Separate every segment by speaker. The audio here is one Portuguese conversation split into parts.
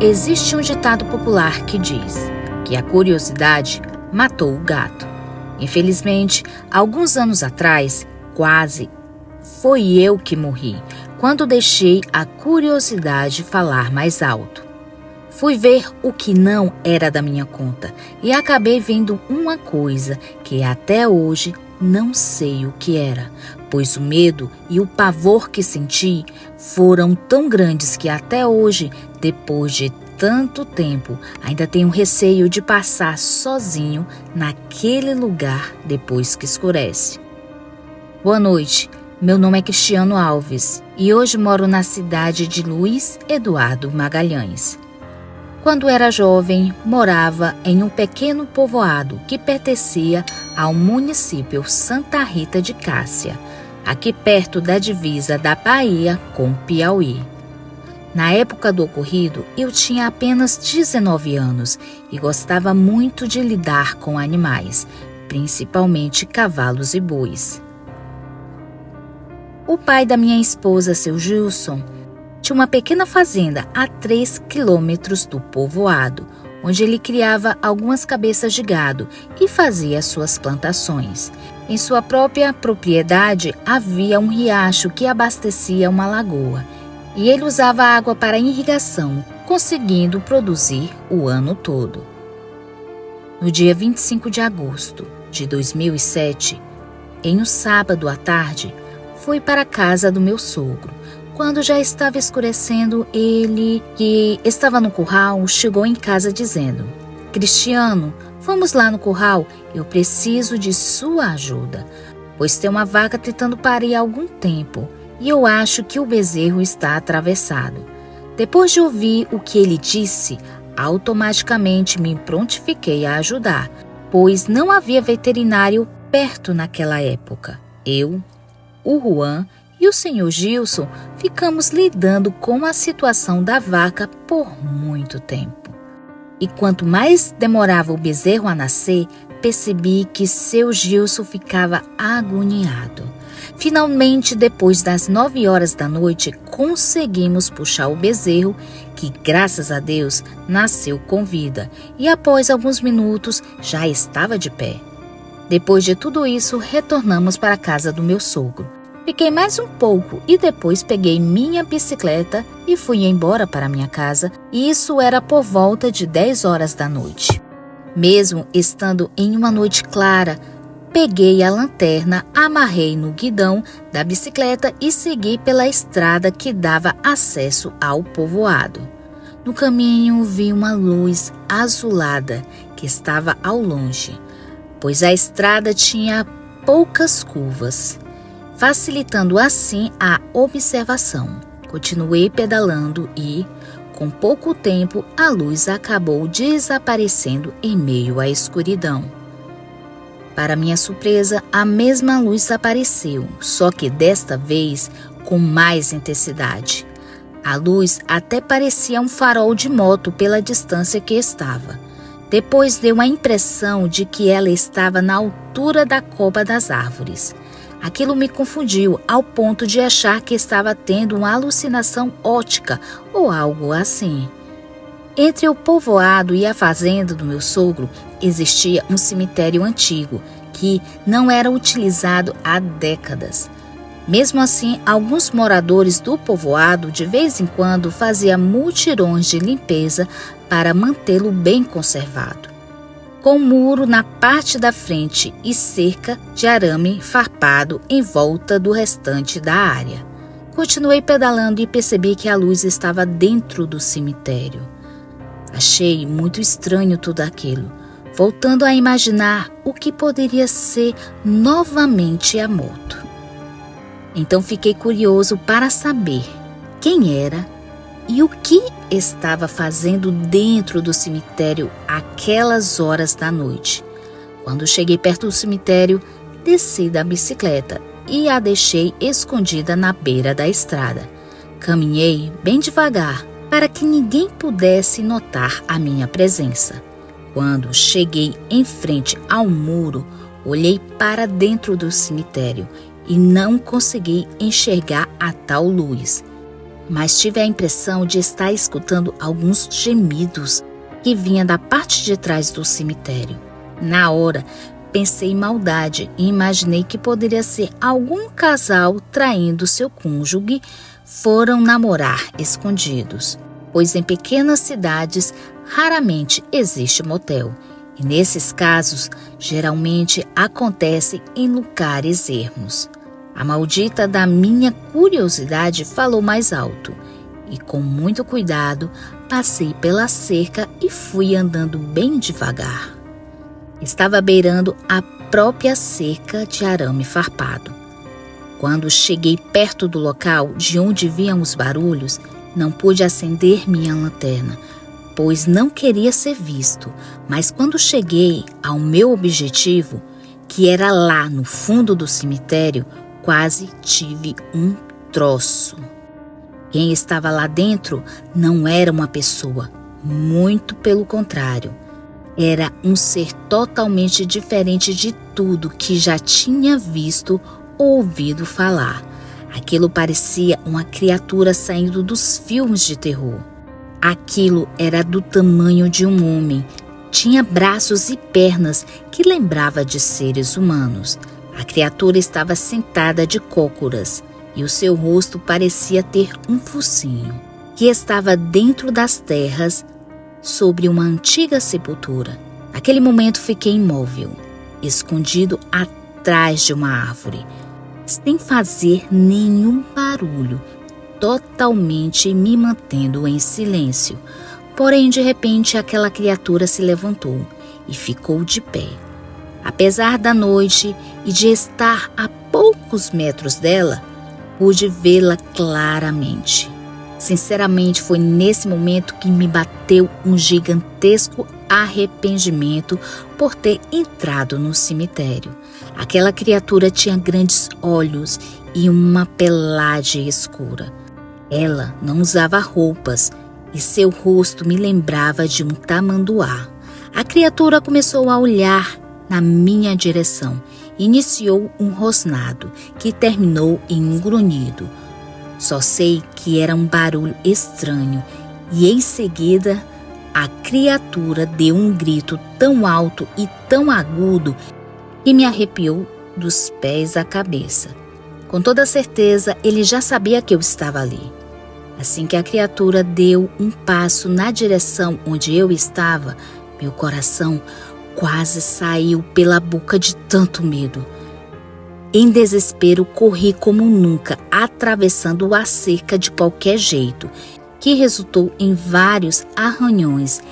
Speaker 1: Existe um ditado popular que diz que a curiosidade matou o gato. Infelizmente, alguns anos atrás, quase foi eu que morri, quando deixei a curiosidade falar mais alto. Fui ver o que não era da minha conta e acabei vendo uma coisa que até hoje não sei o que era, pois o medo e o pavor que senti foram tão grandes que até hoje, depois de tanto tempo, ainda tenho receio de passar sozinho naquele lugar depois que escurece. Boa noite, meu nome é Cristiano Alves e hoje moro na cidade de Luiz Eduardo Magalhães. Quando era jovem, morava em um pequeno povoado que pertencia ao município Santa Rita de Cássia, aqui perto da divisa da Bahia com Piauí. Na época do ocorrido, eu tinha apenas 19 anos e gostava muito de lidar com animais, principalmente cavalos e bois. O pai da minha esposa, seu Gilson, tinha uma pequena fazenda a 3 quilômetros do povoado, onde ele criava algumas cabeças de gado e fazia suas plantações. Em sua própria propriedade havia um riacho que abastecia uma lagoa, e ele usava a água para irrigação, conseguindo produzir o ano todo. No dia 25 de agosto de 2007, em um sábado à tarde, fui para a casa do meu sogro. Quando já estava escurecendo, ele, que estava no curral, chegou em casa dizendo: "Cristiano, vamos lá no curral, eu preciso de sua ajuda, pois tem uma vaca tentando parir há algum tempo e eu acho que o bezerro está atravessado." Depois de ouvir o que ele disse, automaticamente me prontifiquei a ajudar, pois não havia veterinário perto naquela época. Eu, o Juan e o senhor Gilson ficamos lidando com a situação da vaca por muito tempo. E quanto mais demorava o bezerro a nascer, percebi que seu Gilson ficava agoniado. Finalmente, depois das 9 horas da noite, conseguimos puxar o bezerro, que graças a Deus nasceu com vida, e após alguns minutos já estava de pé. Depois de tudo isso, retornamos para a casa do meu sogro. Fiquei mais um pouco e depois peguei minha bicicleta e fui embora para minha casa, e isso era por volta de 10 horas da noite. Mesmo estando em uma noite clara, peguei a lanterna, amarrei no guidão da bicicleta e segui pela estrada que dava acesso ao povoado. No caminho vi uma luz azulada que estava ao longe, pois a estrada tinha poucas curvas, facilitando assim a observação. Continuei pedalando e, com pouco tempo, a luz acabou desaparecendo em meio à escuridão. Para minha surpresa, a mesma luz apareceu, só que desta vez com mais intensidade. A luz até parecia um farol de moto pela distância que estava. Depois deu a impressão de que ela estava na altura da copa das árvores. Aquilo me confundiu ao ponto de achar que estava tendo uma alucinação óptica ou algo assim. Entre o povoado e a fazenda do meu sogro existia um cemitério antigo que não era utilizado há décadas. Mesmo assim, alguns moradores do povoado de vez em quando faziam mutirões de limpeza para mantê-lo bem conservado, com muro na parte da frente e cerca de arame farpado em volta do restante da área. Continuei pedalando e percebi que a luz estava dentro do cemitério. Achei muito estranho tudo aquilo, voltando a imaginar o que poderia ser novamente a moto. Então fiquei curioso para saber quem era e o que estava fazendo dentro do cemitério aquelas horas da noite. Quando cheguei perto do cemitério, desci da bicicleta e a deixei escondida na beira da estrada. Caminhei bem devagar para que ninguém pudesse notar a minha presença. Quando cheguei em frente ao muro, olhei para dentro do cemitério e não consegui enxergar a tal luz. mas tive a impressão de estar escutando alguns gemidos que vinham da parte de trás do cemitério. Na hora, pensei em maldade e imaginei que poderia ser algum casal traindo seu cônjuge, foram namorar escondidos, pois em pequenas cidades raramente existe motel, e nesses casos geralmente acontece em lugares ermos. A maldita da minha curiosidade falou mais alto, e com muito cuidado passei pela cerca e fui andando bem devagar. Estava beirando a própria cerca de arame farpado. Quando cheguei perto do local de onde vinham os barulhos, não pude acender minha lanterna, pois não queria ser visto. Mas quando cheguei ao meu objetivo, que era lá no fundo do cemitério, quase tive um troço. Quem estava lá dentro não era uma pessoa, muito pelo contrário. Era um ser totalmente diferente de tudo que já tinha visto ou ouvido falar. Aquilo parecia uma criatura saindo dos filmes de terror. Aquilo era do tamanho de um homem. Tinha braços e pernas que lembrava de seres humanos. A criatura estava sentada de cócoras e o seu rosto parecia ter um focinho, que estava dentro das terras sobre uma antiga sepultura. Naquele momento fiquei imóvel, escondido atrás de uma árvore, sem fazer nenhum barulho, totalmente me mantendo em silêncio. Porém, de repente, aquela criatura se levantou e ficou de pé. Apesar da noite e de estar a poucos metros dela, pude vê-la claramente. Sinceramente, foi nesse momento que me bateu um gigantesco arrependimento por ter entrado no cemitério. Aquela criatura tinha grandes olhos e uma pelagem escura. Ela não usava roupas e seu rosto me lembrava de um tamanduá. A criatura começou a olhar na minha direção. Iniciou um rosnado que terminou em um grunhido. Só sei que era um barulho estranho e em seguida a criatura deu um grito tão alto e tão agudo que me arrepiou dos pés à cabeça. Com toda certeza, ele já sabia que eu estava ali. Assim que a criatura deu um passo na direção onde eu estava, meu coração quase saiu pela boca de tanto medo. Em desespero, corri como nunca, atravessando a cerca de qualquer jeito, que resultou em vários arranhões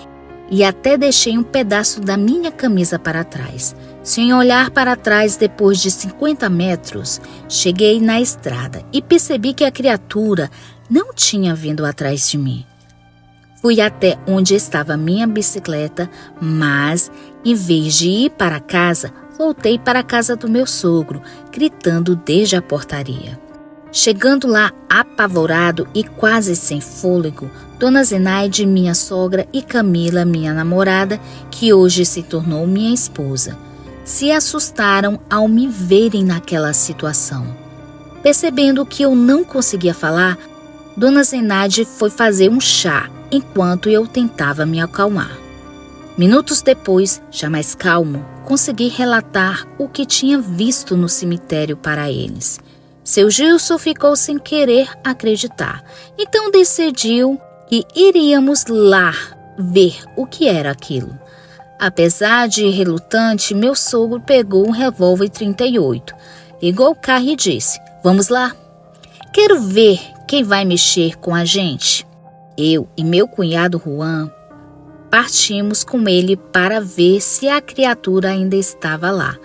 Speaker 1: e até deixei um pedaço da minha camisa para trás. Sem olhar para trás, depois de 50 metros, cheguei na estrada e percebi que a criatura não tinha vindo atrás de mim. Fui até onde estava minha bicicleta, mas, em vez de ir para casa, voltei para a casa do meu sogro, gritando desde a portaria. Chegando lá apavorado e quase sem fôlego, Dona Zenaide, minha sogra, e Camila, minha namorada, que hoje se tornou minha esposa, se assustaram ao me verem naquela situação. Percebendo que eu não conseguia falar, Dona Zenaide foi fazer um chá enquanto eu tentava me acalmar. Minutos depois, já mais calmo, consegui relatar o que tinha visto no cemitério para eles. Seu Gilson ficou sem querer acreditar, então decidiu que iríamos lá ver o que era aquilo. Apesar de relutante, meu sogro pegou um revólver 38, ligou o carro e disse: "Vamos lá? Quero ver quem vai mexer com a gente." Eu e meu cunhado Juan partimos com ele para ver se a criatura ainda estava lá.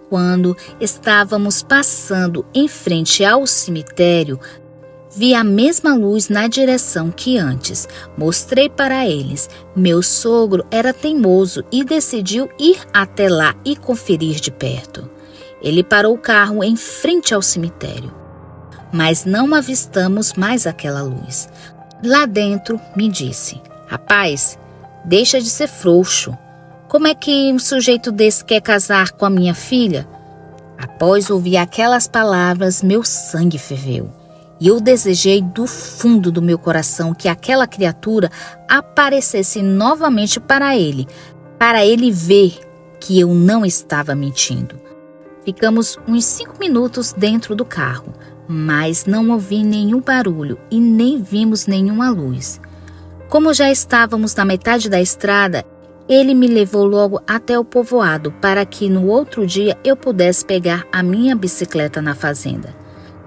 Speaker 1: Quando estávamos passando em frente ao cemitério, vi a mesma luz na direção que antes. Mostrei para eles. Meu sogro era teimoso e decidiu ir até lá e conferir de perto. Ele parou o carro em frente ao cemitério, mas não avistamos mais aquela luz. Lá dentro me disse: "Rapaz, deixa de ser frouxo. Como é que um sujeito desse quer casar com a minha filha?" Após ouvir aquelas palavras, meu sangue ferveu. E eu desejei do fundo do meu coração que aquela criatura aparecesse novamente para ele ver que eu não estava mentindo. Ficamos uns 5 minutos dentro do carro, mas não ouvi nenhum barulho e nem vimos nenhuma luz. Como já estávamos na metade da estrada, ele me levou logo até o povoado para que no outro dia eu pudesse pegar a minha bicicleta na fazenda.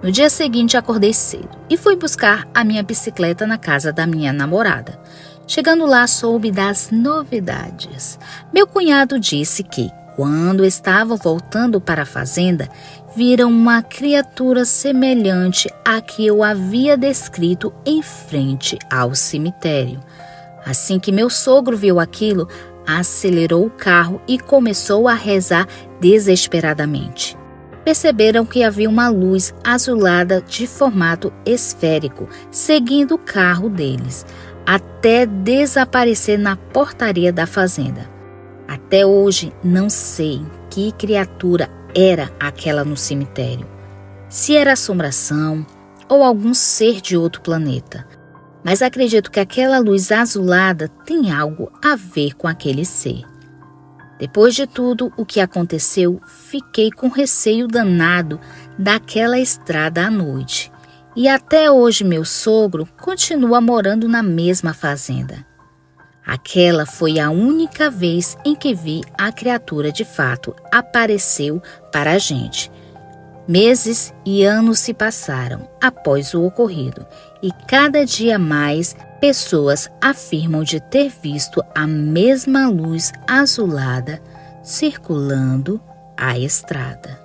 Speaker 1: No dia seguinte acordei cedo e fui buscar a minha bicicleta na casa da minha namorada. Chegando lá soube das novidades. Meu cunhado disse que, quando estavam voltando para a fazenda, viram uma criatura semelhante à que eu havia descrito em frente ao cemitério. Assim que meu sogro viu aquilo, acelerou o carro e começou a rezar desesperadamente. Perceberam que havia uma luz azulada de formato esférico seguindo o carro deles, até desaparecer na portaria da fazenda. Até hoje não sei que criatura era aquela no cemitério. Se era assombração ou algum ser de outro planeta. Mas acredito que aquela luz azulada tem algo a ver com aquele ser. Depois de tudo o que aconteceu, fiquei com receio danado daquela estrada à noite. E até hoje meu sogro continua morando na mesma fazenda. Aquela foi a única vez em que vi a criatura de fato apareceu para a gente. Meses e anos se passaram após o ocorrido e cada dia mais pessoas afirmam de ter visto a mesma luz azulada circulando a estrada.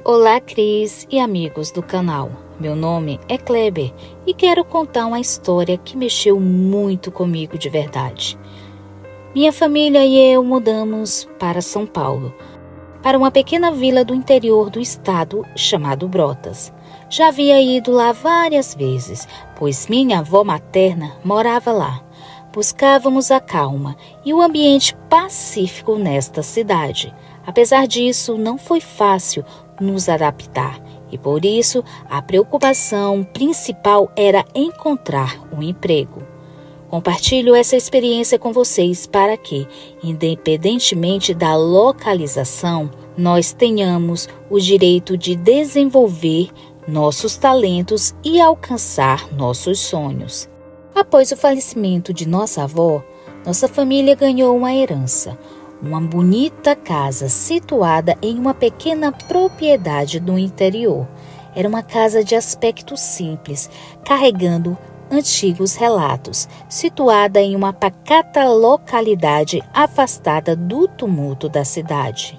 Speaker 1: Olá, Cris e amigos do canal. Meu nome é Kleber e quero contar uma história que mexeu muito comigo de verdade. Minha família e eu mudamos para São Paulo, para uma pequena vila do interior do estado chamado Brotas. Já havia ido lá várias vezes, pois minha avó materna morava lá. Buscávamos a calma e o ambiente pacífico nesta cidade. Apesar disso, não foi fácil nos adaptar e por isso a preocupação principal era encontrar um emprego. Compartilho essa experiência com vocês para que, independentemente da localização, nós tenhamos o direito de desenvolver nossos talentos e alcançar nossos sonhos. Após o falecimento de nossa avó, nossa família ganhou uma herança. Uma bonita casa situada em uma pequena propriedade do interior. Era uma casa de aspecto simples, carregando antigos relatos, situada em uma pacata localidade afastada do tumulto da cidade.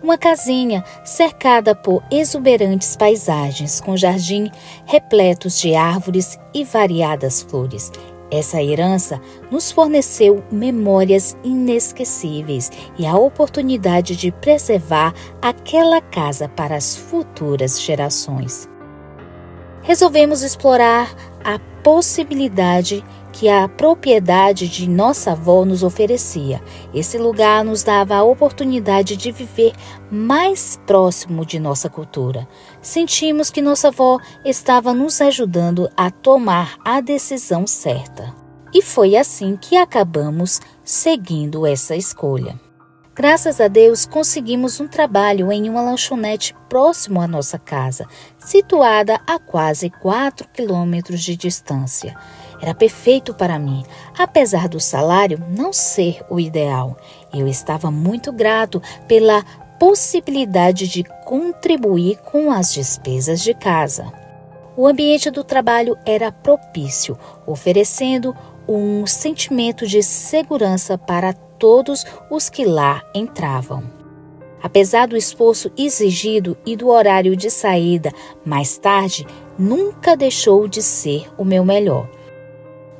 Speaker 1: Uma casinha cercada por exuberantes paisagens, com jardim repletos de árvores e variadas flores. Essa herança nos forneceu memórias inesquecíveis e a oportunidade de preservar aquela casa para as futuras gerações. Resolvemos explorar a possibilidade que a propriedade de nossa avó nos oferecia. Esse lugar nos dava a oportunidade de viver mais próximo de nossa cultura. Sentimos que nossa avó estava nos ajudando a tomar a decisão certa. E foi assim que acabamos seguindo essa escolha. Graças a Deus, conseguimos um trabalho em uma lanchonete próximo à nossa casa, situada a quase 4 quilômetros de distância. Era perfeito para mim, apesar do salário não ser o ideal. Eu estava muito grato pela possibilidade de contribuir com as despesas de casa. O ambiente do trabalho era propício, oferecendo um sentimento de segurança para todos os que lá entravam. Apesar do esforço exigido e do horário de saída mais tarde, nunca deixou de ser o meu melhor.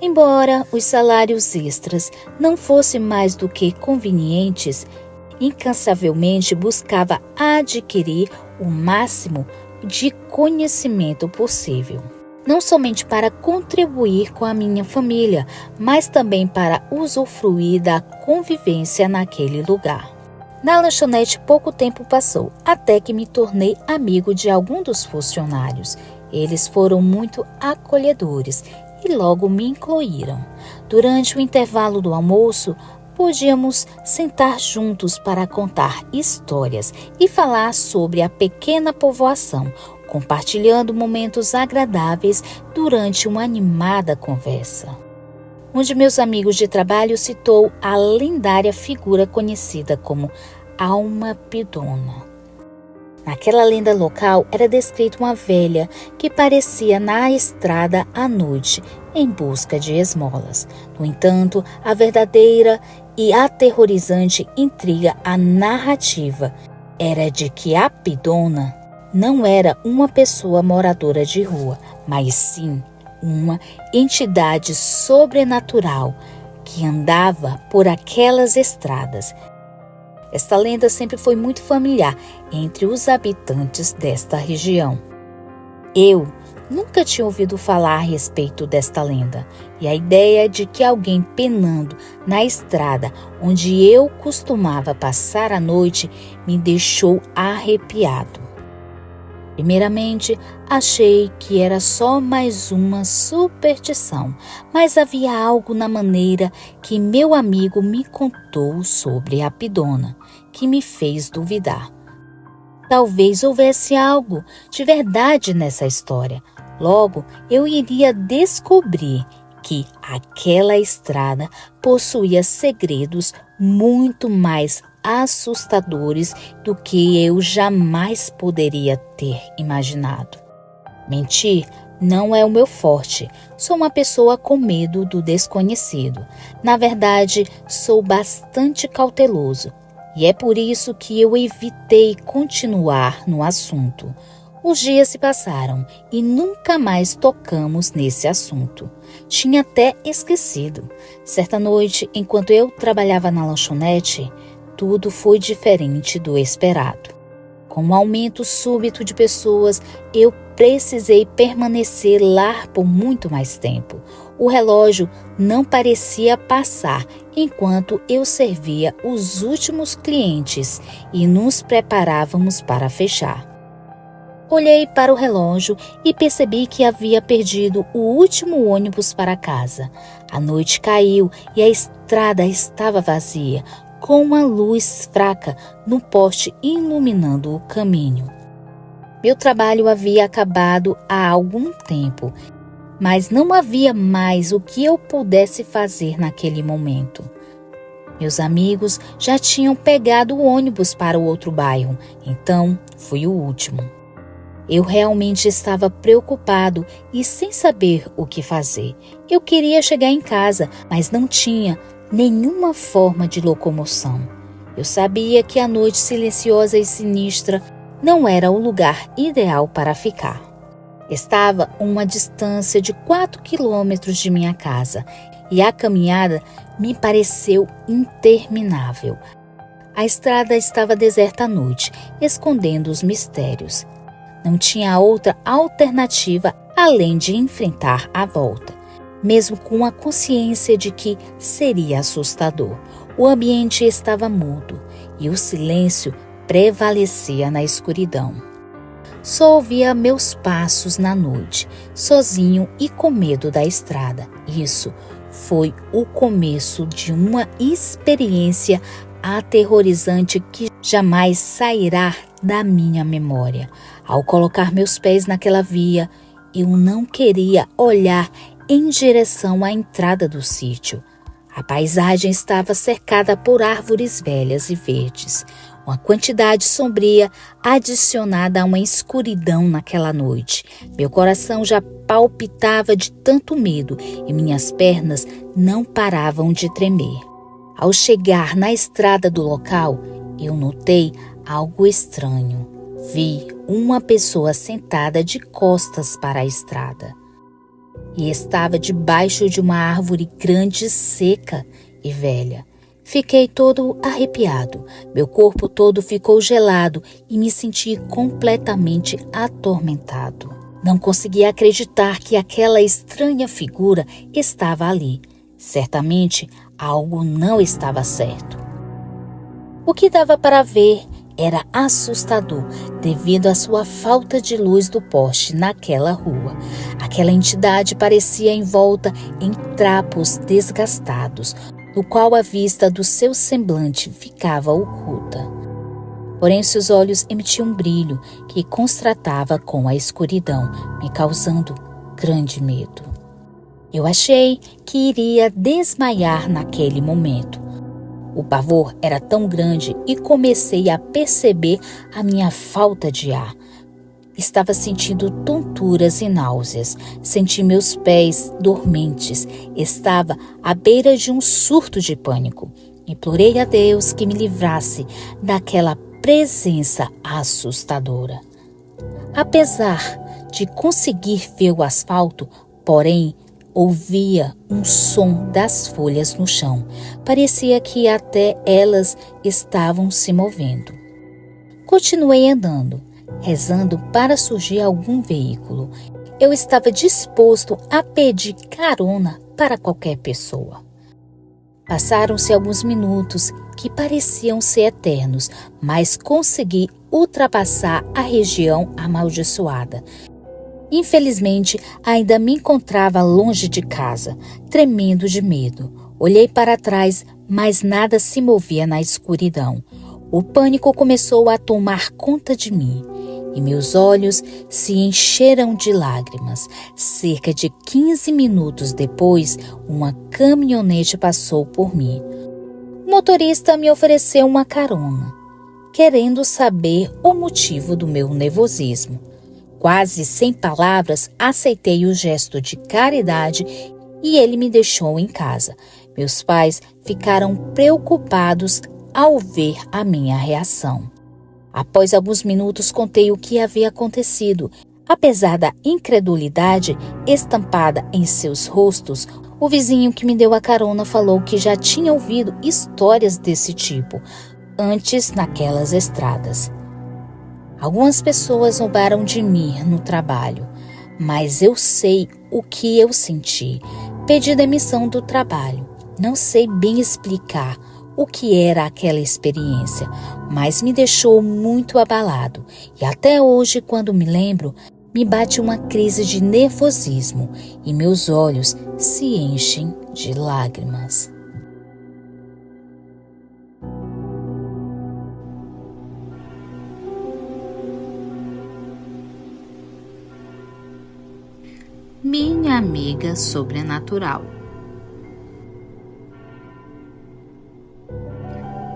Speaker 1: Embora os salários extras não fossem mais do que convenientes, incansavelmente buscava adquirir o máximo de conhecimento possível. não somente para contribuir com a minha família, mas também para usufruir da convivência naquele lugar. Na lanchonete pouco tempo passou, até que me tornei amigo de algum dos funcionários. Eles foram muito acolhedores e logo me incluíram. Durante o intervalo do almoço, podíamos sentar juntos para contar histórias e falar sobre a pequena povoação, compartilhando momentos agradáveis durante uma animada conversa. Um de meus amigos de trabalho citou a lendária figura conhecida como Alma Pidona. Naquela lenda local era descrita uma velha que aparecia na estrada à noite em busca de esmolas. No entanto, a verdadeira e aterrorizante intriga a narrativa era de que a Pidona não era uma pessoa moradora de rua, mas sim uma entidade sobrenatural que andava por aquelas estradas. Esta lenda sempre foi muito familiar entre os habitantes desta região. Eu nunca tinha ouvido falar a respeito desta lenda, e a ideia de que alguém penando na estrada onde eu costumava passar a noite me deixou arrepiado. Primeiramente, achei que era só mais uma superstição, mas havia algo na maneira que meu amigo me contou sobre a Pidona que me fez duvidar. Talvez houvesse algo de verdade nessa história. Logo, eu iria descobrir que aquela estrada possuía segredos muito mais assustadores do que eu jamais poderia ter imaginado. Mentir não é o meu forte. Sou uma pessoa com medo do desconhecido. Na verdade, sou bastante cauteloso e é por isso que eu evitei continuar no assunto. Os dias se passaram e nunca mais tocamos nesse assunto. Tinha até esquecido. Certa noite, enquanto eu trabalhava na lanchonete, tudo foi diferente do esperado. Com o aumento súbito de pessoas, eu precisei permanecer lá por muito mais tempo. O relógio não parecia passar enquanto eu servia os últimos clientes e nos preparávamos para fechar. Olhei para o relógio e percebi que havia perdido o último ônibus para casa. A noite caiu e a estrada estava vazia, com uma luz fraca no poste iluminando o caminho. Meu trabalho havia acabado há algum tempo, mas não havia mais o que eu pudesse fazer naquele momento. Meus amigos já tinham pegado o ônibus para o outro bairro, então fui o último. Eu realmente estava preocupado e sem saber o que fazer. Eu queria chegar em casa, mas não tinha nenhuma forma de locomoção. Eu sabia que a noite silenciosa e sinistra não era o lugar ideal para ficar. Estava a uma distância de 4 quilômetros de minha casa e a caminhada me pareceu interminável. A estrada estava deserta à noite, escondendo os mistérios. Não tinha outra alternativa além de enfrentar a volta, mesmo com a consciência de que seria assustador. O ambiente estava mudo e o silêncio prevalecia na escuridão. Só ouvia meus passos na noite, sozinho e com medo da estrada. Isso foi o começo de uma experiência aterrorizante que jamais sairá da minha memória. Ao colocar meus pés naquela via, eu não queria olhar em direção à entrada do sítio. A paisagem estava cercada por árvores velhas e verdes, uma quantidade sombria adicionada a uma escuridão naquela noite. Meu coração já palpitava de tanto medo e minhas pernas não paravam de tremer. Ao chegar na estrada do local, eu notei algo estranho. Vi uma pessoa sentada de costas para a estrada e estava debaixo de uma árvore grande, seca e velha. Fiquei todo arrepiado, meu corpo todo ficou gelado e me senti completamente atormentado. Não conseguia acreditar que aquela estranha figura estava ali. Certamente algo não estava certo. O que dava para ver era assustador devido à sua falta de luz do poste naquela rua. Aquela entidade parecia envolta em trapos desgastados, no qual a vista do seu semblante ficava oculta. Porém, seus olhos emitiam um brilho que contrastava com a escuridão, me causando grande medo. Eu achei que iria desmaiar naquele momento. O pavor era tão grande e comecei a perceber a minha falta de ar. Estava sentindo tonturas e náuseas. Senti meus pés dormentes. Estava à beira de um surto de pânico. Implorei a Deus que me livrasse daquela presença assustadora. Apesar de conseguir ver o asfalto, porém, ouvia um som das folhas no chão. Parecia que até elas estavam se movendo. Continuei andando, rezando para surgir algum veículo. Eu estava disposto a pedir carona para qualquer pessoa. Passaram-se alguns minutos que pareciam ser eternos, mas consegui ultrapassar a região amaldiçoada. Infelizmente, ainda me encontrava longe de casa, tremendo de medo. Olhei para trás, mas nada se movia na escuridão. O pânico começou a tomar conta de mim e meus olhos se encheram de lágrimas. Cerca de 15 minutos depois, uma caminhonete passou por mim. O motorista me ofereceu uma carona, querendo saber o motivo do meu nervosismo. Quase sem palavras, aceitei o gesto de caridade e ele me deixou em casa. Meus pais ficaram preocupados ao ver a minha reação. Após alguns minutos, contei o que havia acontecido. Apesar da incredulidade estampada em seus rostos, o vizinho que me deu a carona falou que já tinha ouvido histórias desse tipo antes naquelas estradas. Algumas pessoas zombaram de mim no trabalho, mas eu sei o que eu senti. Pedi demissão do trabalho. Não sei bem explicar o que era aquela experiência, mas me deixou muito abalado. E até hoje, quando me lembro, me bate uma crise de nervosismo e meus olhos se enchem de lágrimas. Minha amiga sobrenatural.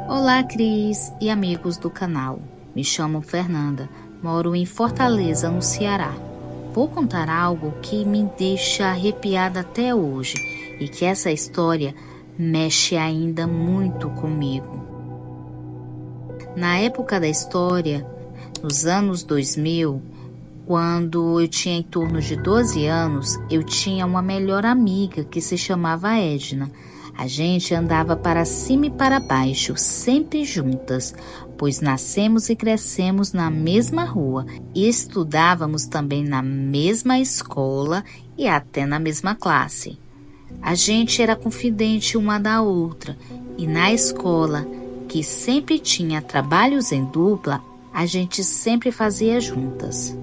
Speaker 1: Olá, Cris e amigos do canal. Me chamo Fernanda, moro em Fortaleza, no Ceará. Vou contar algo que me deixa arrepiada até hoje e que essa história mexe ainda muito comigo. Na época da história, nos anos 2000, quando eu tinha em torno de 12 anos, eu tinha uma melhor amiga que se chamava Edna. A gente andava para cima e para baixo, sempre juntas, pois nascemos e crescemos na mesma rua e estudávamos também na mesma escola e até na mesma classe. A gente era confidente uma da outra e na escola, que sempre tinha trabalhos em dupla, a gente sempre fazia juntas.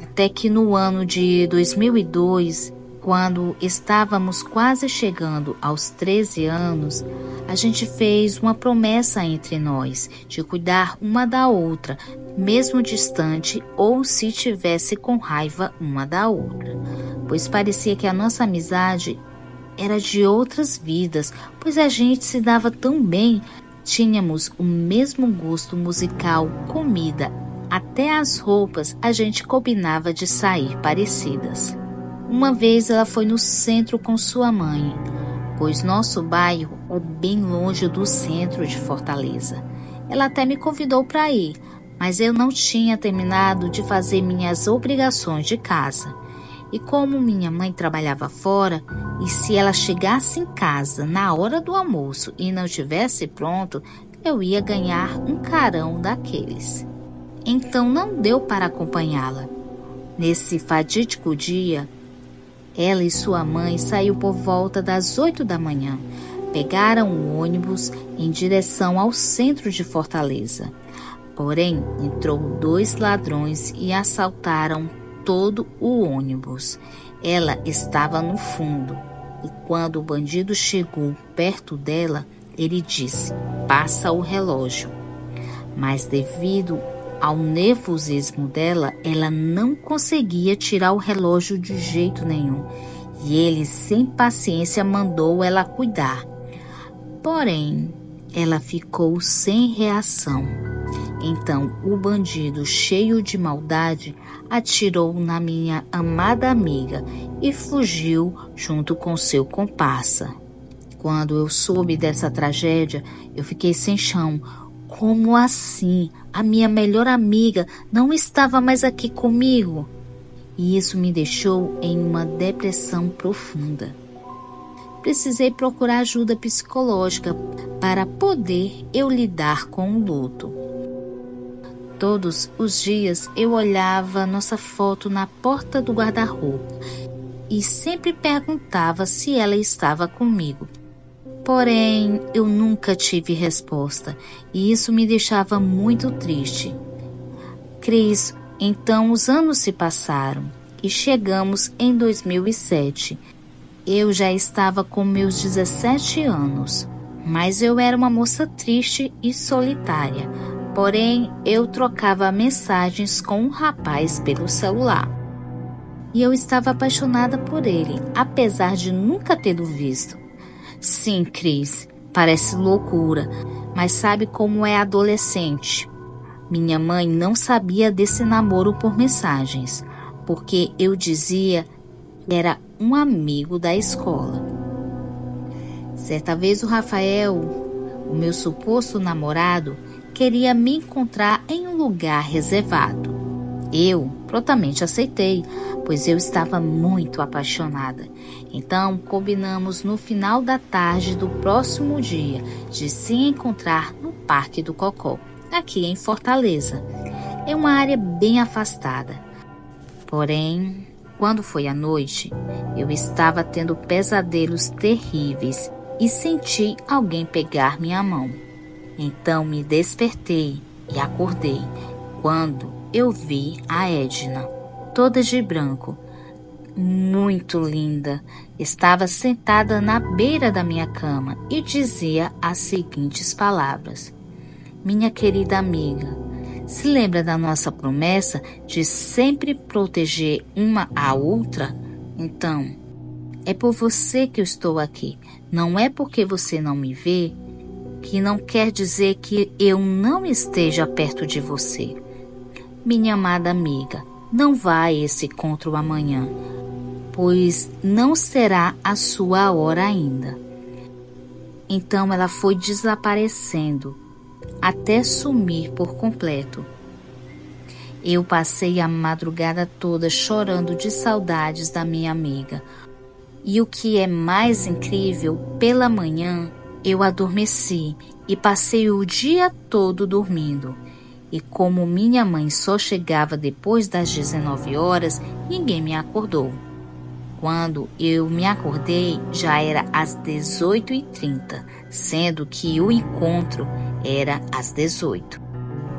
Speaker 1: Até que no ano de 2002, quando estávamos quase chegando aos 13 anos, a gente fez uma promessa entre nós de cuidar uma da outra, mesmo distante ou se tivesse com raiva uma da outra. Pois parecia que a nossa amizade era de outras vidas, pois a gente se dava tão bem, tínhamos o mesmo gosto musical, comida, até as roupas a gente combinava de sair parecidas. Uma vez ela foi no centro com sua mãe, pois nosso bairro é bem longe do centro de Fortaleza. Ela até me convidou para ir, mas eu não tinha terminado de fazer minhas obrigações de casa. E como minha mãe trabalhava fora, e se ela chegasse em casa na hora do almoço e não estivesse pronto, eu ia ganhar um carão daqueles. Então não deu para acompanhá-la. Nesse fatídico dia, ela e sua mãe saíram por volta das 8 da manhã. Pegaram um ônibus em direção ao centro de Fortaleza. Porém, entrou 2 ladrões e assaltaram todo o ônibus. Ela estava no fundo e quando o bandido chegou perto dela, ele disse: "Passa o relógio." Mas devido ao nervosismo dela, ela não conseguia tirar o relógio de jeito nenhum. E ele, sem paciência, mandou ela cuidar. Porém, ela ficou sem reação. Então, o bandido, cheio de maldade, atirou na minha amada amiga e fugiu junto com seu comparsa. Quando eu soube dessa tragédia, eu fiquei sem chão. Como assim? A minha melhor amiga não estava mais aqui comigo? E isso me deixou em uma depressão profunda. Precisei procurar ajuda psicológica para poder eu lidar com o luto. Todos os dias eu olhava nossa foto na porta do guarda-roupa e sempre perguntava se ela estava comigo. Porém, eu nunca tive resposta e isso me deixava muito triste. Cris, então os anos se passaram e chegamos em 2007. Eu já estava com meus 17 anos, mas eu era uma moça triste e solitária. Porém, eu trocava mensagens com um rapaz pelo celular. E eu estava apaixonada por ele, apesar de nunca tê-lo visto. Sim, Cris, parece loucura, mas sabe como é adolescente? Minha mãe não sabia desse namoro por mensagens, porque eu dizia que era um amigo da escola. Certa vez o Rafael, o meu suposto namorado, queria me encontrar em um lugar reservado. Eu prontamente aceitei, pois eu estava muito apaixonada. Então, combinamos no final da tarde do próximo dia de se encontrar no Parque do Cocó, aqui em Fortaleza. É uma área bem afastada. Porém, quando foi à noite, eu estava tendo pesadelos terríveis e senti alguém pegar minha mão. Então me despertei e acordei quando eu vi a Edna, toda de branco, muito linda. Estava sentada na beira da minha cama e dizia as seguintes palavras: "Minha querida amiga, se lembra da nossa promessa de sempre proteger uma a outra? Então, é por você que eu estou aqui. Não é porque você não me vê, que não quer dizer que eu não esteja perto de você. Minha amada amiga, não vá a esse encontro amanhã, pois não será a sua hora ainda." Então ela foi desaparecendo, até sumir por completo. Eu passei a madrugada toda chorando de saudades da minha amiga. E o que é mais incrível, pela manhã eu adormeci e passei o dia todo dormindo. E como minha mãe só chegava depois das 19 horas, ninguém me acordou. Quando eu me acordei, já era às 18h30, sendo que o encontro era às 18.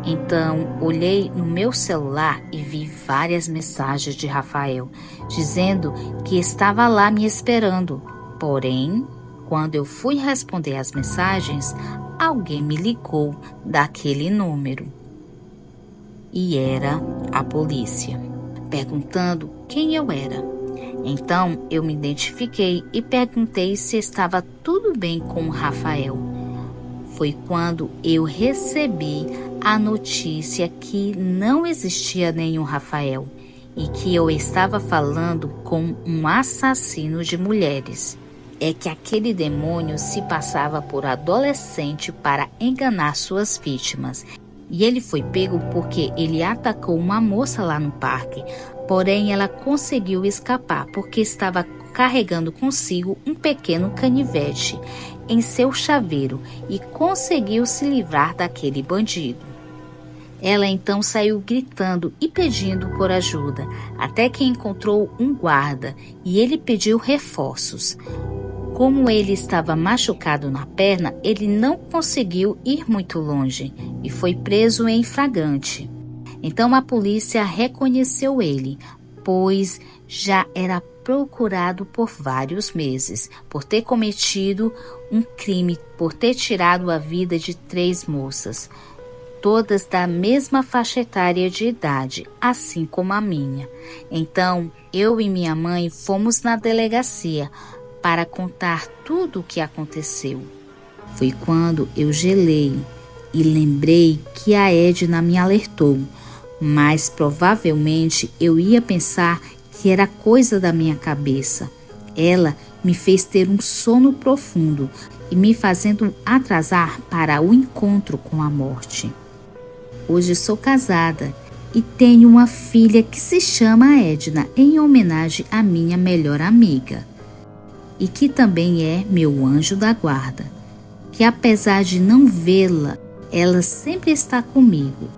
Speaker 1: Então, olhei no meu celular e vi várias mensagens de Rafael, dizendo que estava lá me esperando. Porém, quando eu fui responder as mensagens, alguém me ligou daquele número. E era a polícia, perguntando quem eu era. Então eu me identifiquei e perguntei se estava tudo bem com o Rafael. Foi quando eu recebi a notícia que não existia nenhum Rafael e que eu estava falando com um assassino de mulheres. É que aquele demônio se passava por adolescente para enganar suas vítimas. E ele foi pego porque ele atacou uma moça lá no parque. Porém, ela conseguiu escapar porque estava carregando consigo um pequeno canivete em seu chaveiro e conseguiu se livrar daquele bandido. Ela então saiu gritando e pedindo por ajuda, até que encontrou um guarda e ele pediu reforços. Como ele estava machucado na perna, ele não conseguiu ir muito longe e foi preso em flagrante. Então a polícia reconheceu ele, pois já era procurado por vários meses por ter cometido um crime, por ter tirado a vida de 3 moças, todas da mesma faixa etária de idade, assim como a minha. Então, eu e minha mãe fomos na delegacia para contar tudo o que aconteceu. Foi quando eu gelei e lembrei que a Edna me alertou, mas provavelmente eu ia pensar que era coisa da minha cabeça. Ela me fez ter um sono profundo e me fazendo atrasar para o encontro com a morte. Hoje sou casada e tenho uma filha que se chama Edna, em homenagem à minha melhor amiga, e que também é meu anjo da guarda, que apesar de não vê-la, ela sempre está comigo,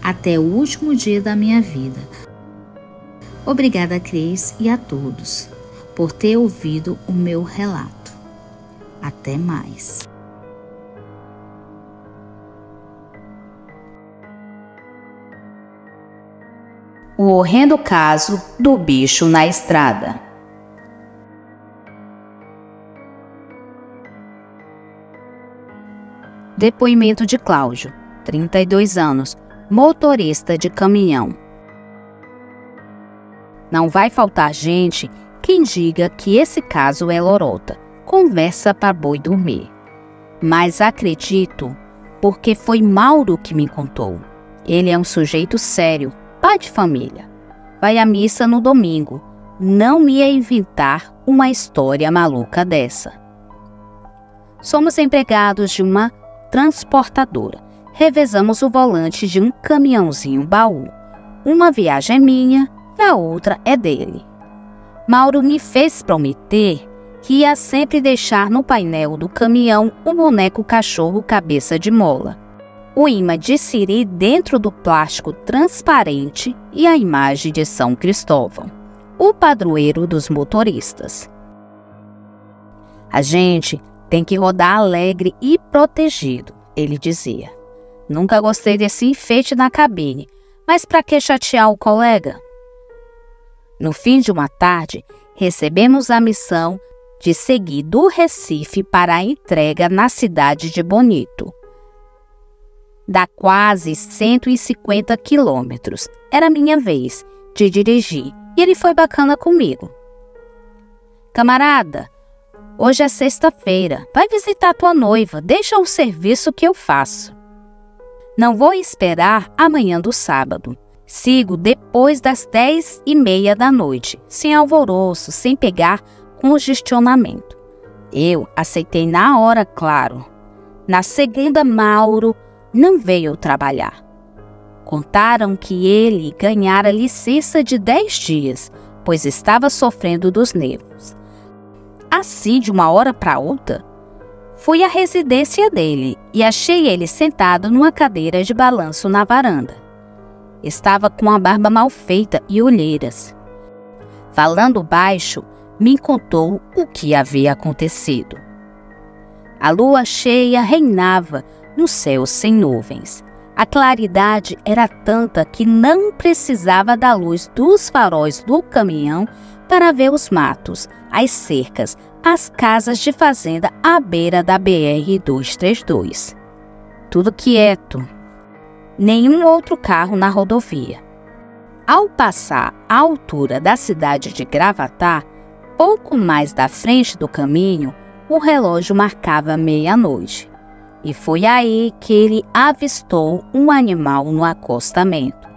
Speaker 1: até o último dia da minha vida. Obrigada, Cris, e a todos, por ter ouvido o meu relato. Até mais.
Speaker 2: O horrendo caso do bicho na estrada. Depoimento de Cláudio, 32 anos, motorista de caminhão. Não vai faltar gente quem diga que esse caso é lorota, conversa para boi dormir. Mas acredito, porque foi Mauro que me contou. Ele é um sujeito sério, pai de família. Vai à missa no domingo. Não me ia inventar uma história maluca dessa. Somos empregados de uma transportadora. Revezamos o volante de um caminhãozinho baú. Uma viagem é minha e a outra é dele. Mauro me fez prometer que ia sempre deixar no painel do caminhão o boneco cachorro cabeça de mola, o imã de siri dentro do plástico transparente e a imagem de São Cristóvão, o padroeiro dos motoristas. A gente tem que rodar alegre e protegido, ele dizia. Nunca gostei desse enfeite na cabine, mas para que chatear o colega? No fim de uma tarde, recebemos a missão de seguir do Recife para a entrega na cidade de Bonito. Dá quase 150 quilômetros. Era minha vez de dirigir e ele foi bacana comigo. Camarada, hoje é sexta-feira, vai visitar tua noiva, deixa o serviço que eu faço. Não vou esperar amanhã do sábado. Sigo depois das 10h30 da noite, sem alvoroço, sem pegar congestionamento. Eu aceitei na hora, claro. Na segunda, Mauro não veio trabalhar. Contaram que ele ganhara licença de 10 dias, pois estava sofrendo dos nervos. Assim, de uma hora para outra, fui à residência dele e achei ele sentado numa cadeira de balanço na varanda. Estava com a barba mal feita e olheiras. Falando baixo, me contou o que havia acontecido. A lua cheia reinava no céu sem nuvens. A claridade era tanta que não precisava da luz dos faróis do caminhão para ver os matos, as cercas, as casas de fazenda à beira da BR-232. Tudo quieto. Nenhum outro carro na rodovia. Ao passar à altura da cidade de Gravatá, pouco mais da frente do caminho, o relógio marcava meia-noite. E foi aí que ele avistou um animal no acostamento.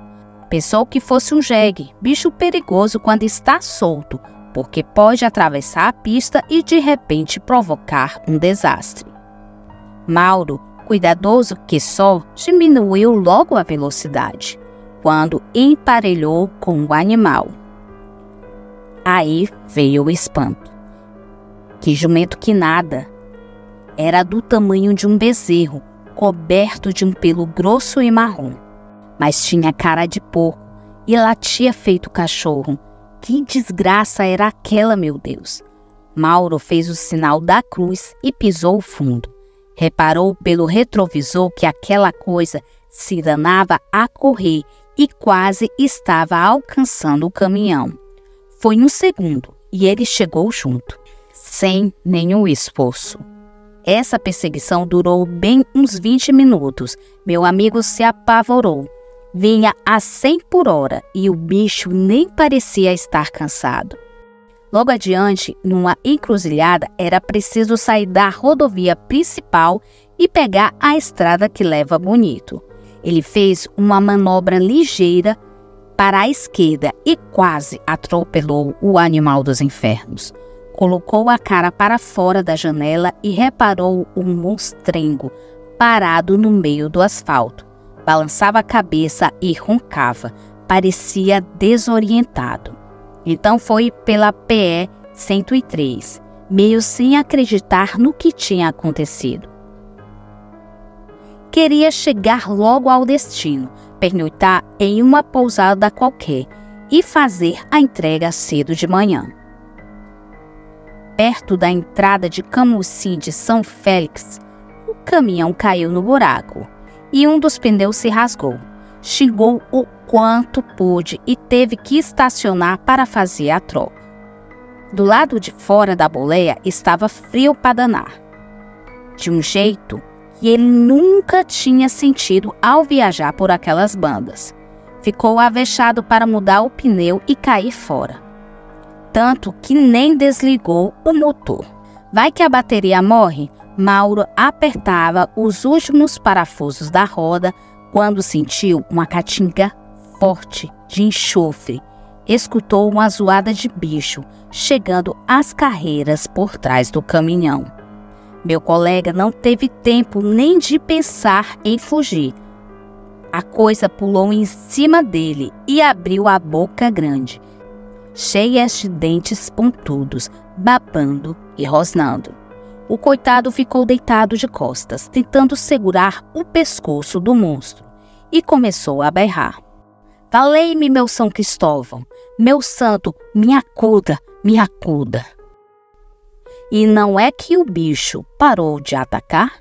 Speaker 2: Pensou que fosse um jegue, bicho perigoso quando está solto, porque pode atravessar a pista e de repente provocar um desastre. Mauro, cuidadoso que só, diminuiu logo a velocidade, quando emparelhou com o animal. Aí veio o espanto. Que jumento que nada! Era do tamanho de um bezerro, coberto de um pelo grosso e marrom. mas tinha cara de porco e latia feito cachorro. Que desgraça era aquela, meu Deus! Mauro fez o sinal da cruz e pisou fundo. Reparou pelo retrovisor que aquela coisa se danava a correr e quase estava alcançando o caminhão. Foi um segundo e ele chegou junto, sem nenhum esforço. Essa perseguição durou bem uns 20 minutos. Meu amigo se apavorou. Vinha a 100 por hora e o bicho nem parecia estar cansado. Logo adiante, numa encruzilhada, era preciso sair da rodovia principal e pegar a estrada que leva a Bonito. Ele fez uma manobra ligeira para a esquerda e quase atropelou o animal dos infernos. Colocou a cara para fora da janela e reparou um monstrengo parado no meio do asfalto. Balançava a cabeça e roncava. Parecia desorientado. Então foi pela PE 103, meio sem acreditar no que tinha acontecido. Queria chegar logo ao destino, pernoitar em uma pousada qualquer e fazer a entrega cedo de manhã. Perto da entrada de Camusim de São Félix, o caminhão caiu no buraco e um dos pneus se rasgou. Xingou o quanto pôde e teve que estacionar para fazer a troca. Do lado de fora da boleia estava frio para danar, de um jeito que ele nunca tinha sentido ao viajar por aquelas bandas. Ficou avexado para mudar o pneu e cair fora. Tanto que nem desligou o motor. Vai que a bateria morre? Mauro apertava os últimos parafusos da roda quando sentiu uma catinga forte de enxofre. Escutou uma zoada de bicho chegando às carreiras por trás do caminhão. Meu colega não teve tempo nem de pensar em fugir. A coisa pulou em cima dele e abriu a boca grande, cheia de dentes pontudos, babando e rosnando. O coitado ficou deitado de costas, tentando segurar o pescoço do monstro, e começou a berrar. Valei-me, meu São Cristóvão, meu santo, me acuda, me acuda. E não é que o bicho parou de atacar?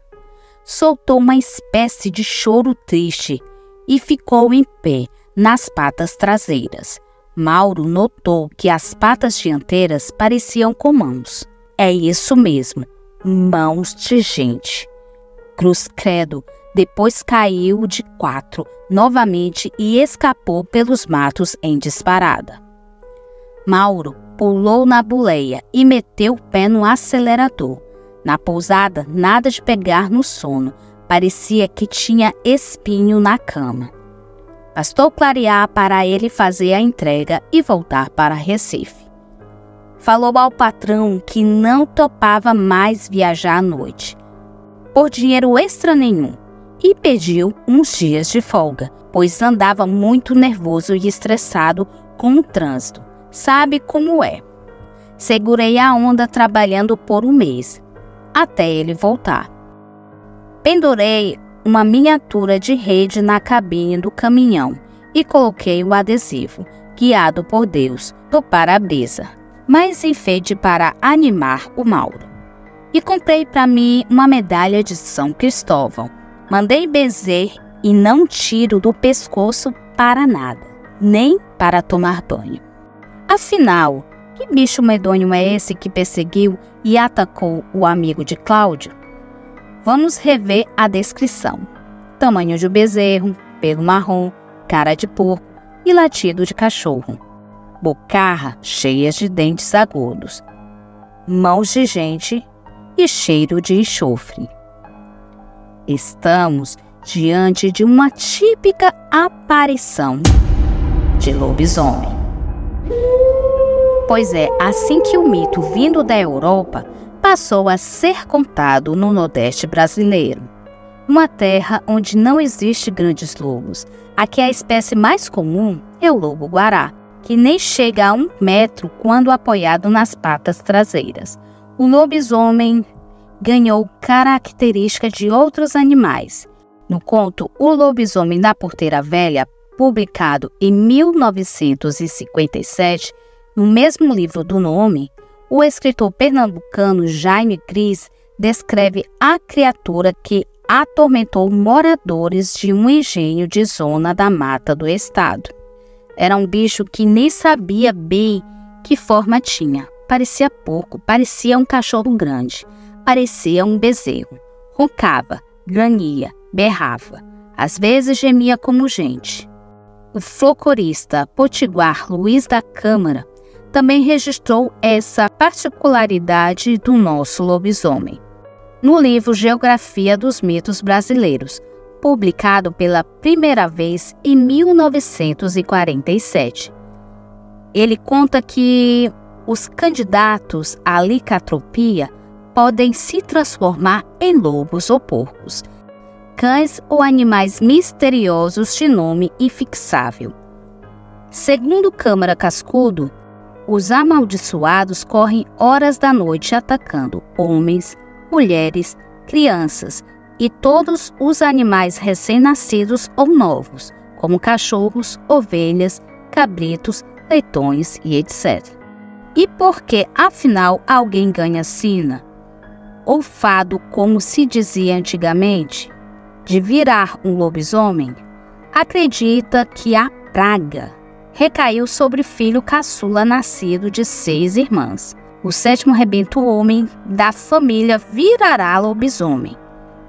Speaker 2: Soltou uma espécie de choro triste e ficou em pé nas patas traseiras. Mauro notou que as patas dianteiras pareciam com mãos. É isso mesmo, mãos de gente. Cruz credo, depois caiu de 4 novamente e escapou pelos matos em disparada. Mauro pulou na boleia e meteu o pé no acelerador. Na pousada, nada de pegar no sono. Parecia que tinha espinho na cama. Bastou clarear para ele fazer a entrega e voltar para Recife. Falou ao patrão que não topava mais viajar à noite, por dinheiro extra nenhum, e pediu uns dias de folga, pois andava muito nervoso e estressado com o trânsito. Sabe como é. Segurei a onda trabalhando por um mês, até ele voltar. Pendurei uma miniatura de rede na cabine do caminhão e coloquei o adesivo, guiado por Deus, do para-brisa, mais enfeite para animar o Mauro. E comprei para mim uma medalha de São Cristóvão. Mandei benzer e não tiro do pescoço para nada, nem para tomar banho. Afinal, que bicho medonho é esse que perseguiu e atacou o amigo de Cláudio? Vamos rever a descrição. Tamanho de bezerro, pelo marrom, cara de porco e latido de cachorro. Bocarra cheia de dentes agudos. Mãos de gente e cheiro de enxofre. Estamos diante de uma típica aparição de lobisomem. Pois é assim que o mito vindo da Europa passou a ser contado no Nordeste brasileiro. Uma terra onde não existe grandes lobos. Aqui a espécie mais comum é o lobo-guará, que nem chega a 1 metro quando apoiado nas patas traseiras. O lobisomem ganhou características de outros animais, No conto O Lobisomem da Porteira Velha, publicado em 1957, no mesmo livro do nome, o escritor pernambucano Jaime Cris descreve a criatura que atormentou moradores de um engenho de zona da mata do estado. Era um bicho que nem sabia bem que forma tinha. Parecia porco, parecia um cachorro grande, parecia um bezerro. Roncava, grunhia, berrava. Às vezes gemia como gente. O folclorista potiguar Luiz da Câmara também registrou essa particularidade do nosso lobisomem. No livro Geografia dos Mitos Brasileiros, publicado pela primeira vez em 1947, ele conta que os candidatos à licantropia podem se transformar em lobos ou porcos, cães ou animais misteriosos de nome infixável. Segundo Câmara Cascudo, os amaldiçoados correm horas da noite atacando homens, mulheres, crianças e todos os animais recém-nascidos ou novos, como cachorros, ovelhas, cabritos, leitões e etc. E por que, afinal, alguém ganha sina, ou fado, como se dizia antigamente, de virar um lobisomem? Acredita que a praga recaiu sobre o filho caçula nascido de 6 irmãs. O 7º rebento homem da família virará lobisomem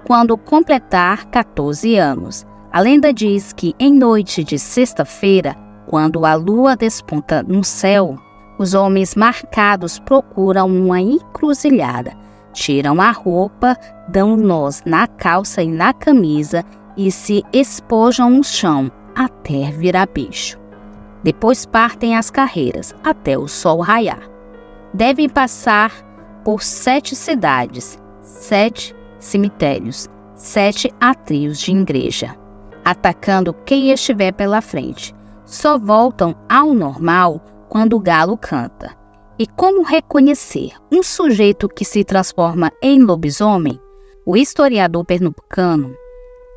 Speaker 2: quando completar 14 anos. A lenda diz que em noite de sexta-feira, quando a lua desponta no céu, os homens marcados procuram uma encruzilhada, tiram a roupa, dão nós na calça e na camisa e se espojam no chão até virar bicho. Depois partem às carreiras até o sol raiar. Devem passar por 7 cidades, 7 cemitérios, 7 atrios de igreja, atacando quem estiver pela frente. Só voltam ao normal quando o galo canta. E como reconhecer um sujeito que se transforma em lobisomem? O historiador pernambucano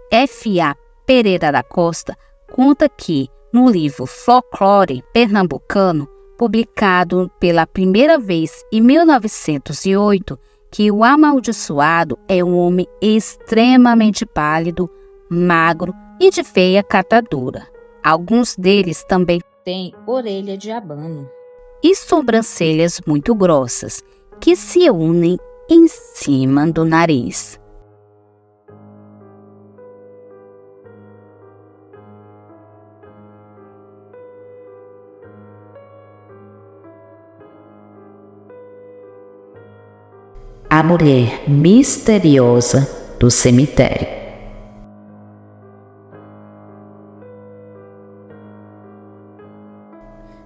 Speaker 2: F.A. Pereira da Costa conta que, no livro Folclore Pernambucano, publicado pela primeira vez em 1908, que o amaldiçoado é um homem extremamente pálido, magro e de feia catadura. Alguns deles também têm orelha de abano e sobrancelhas muito grossas, que se unem em cima do nariz. A mulher misteriosa do cemitério.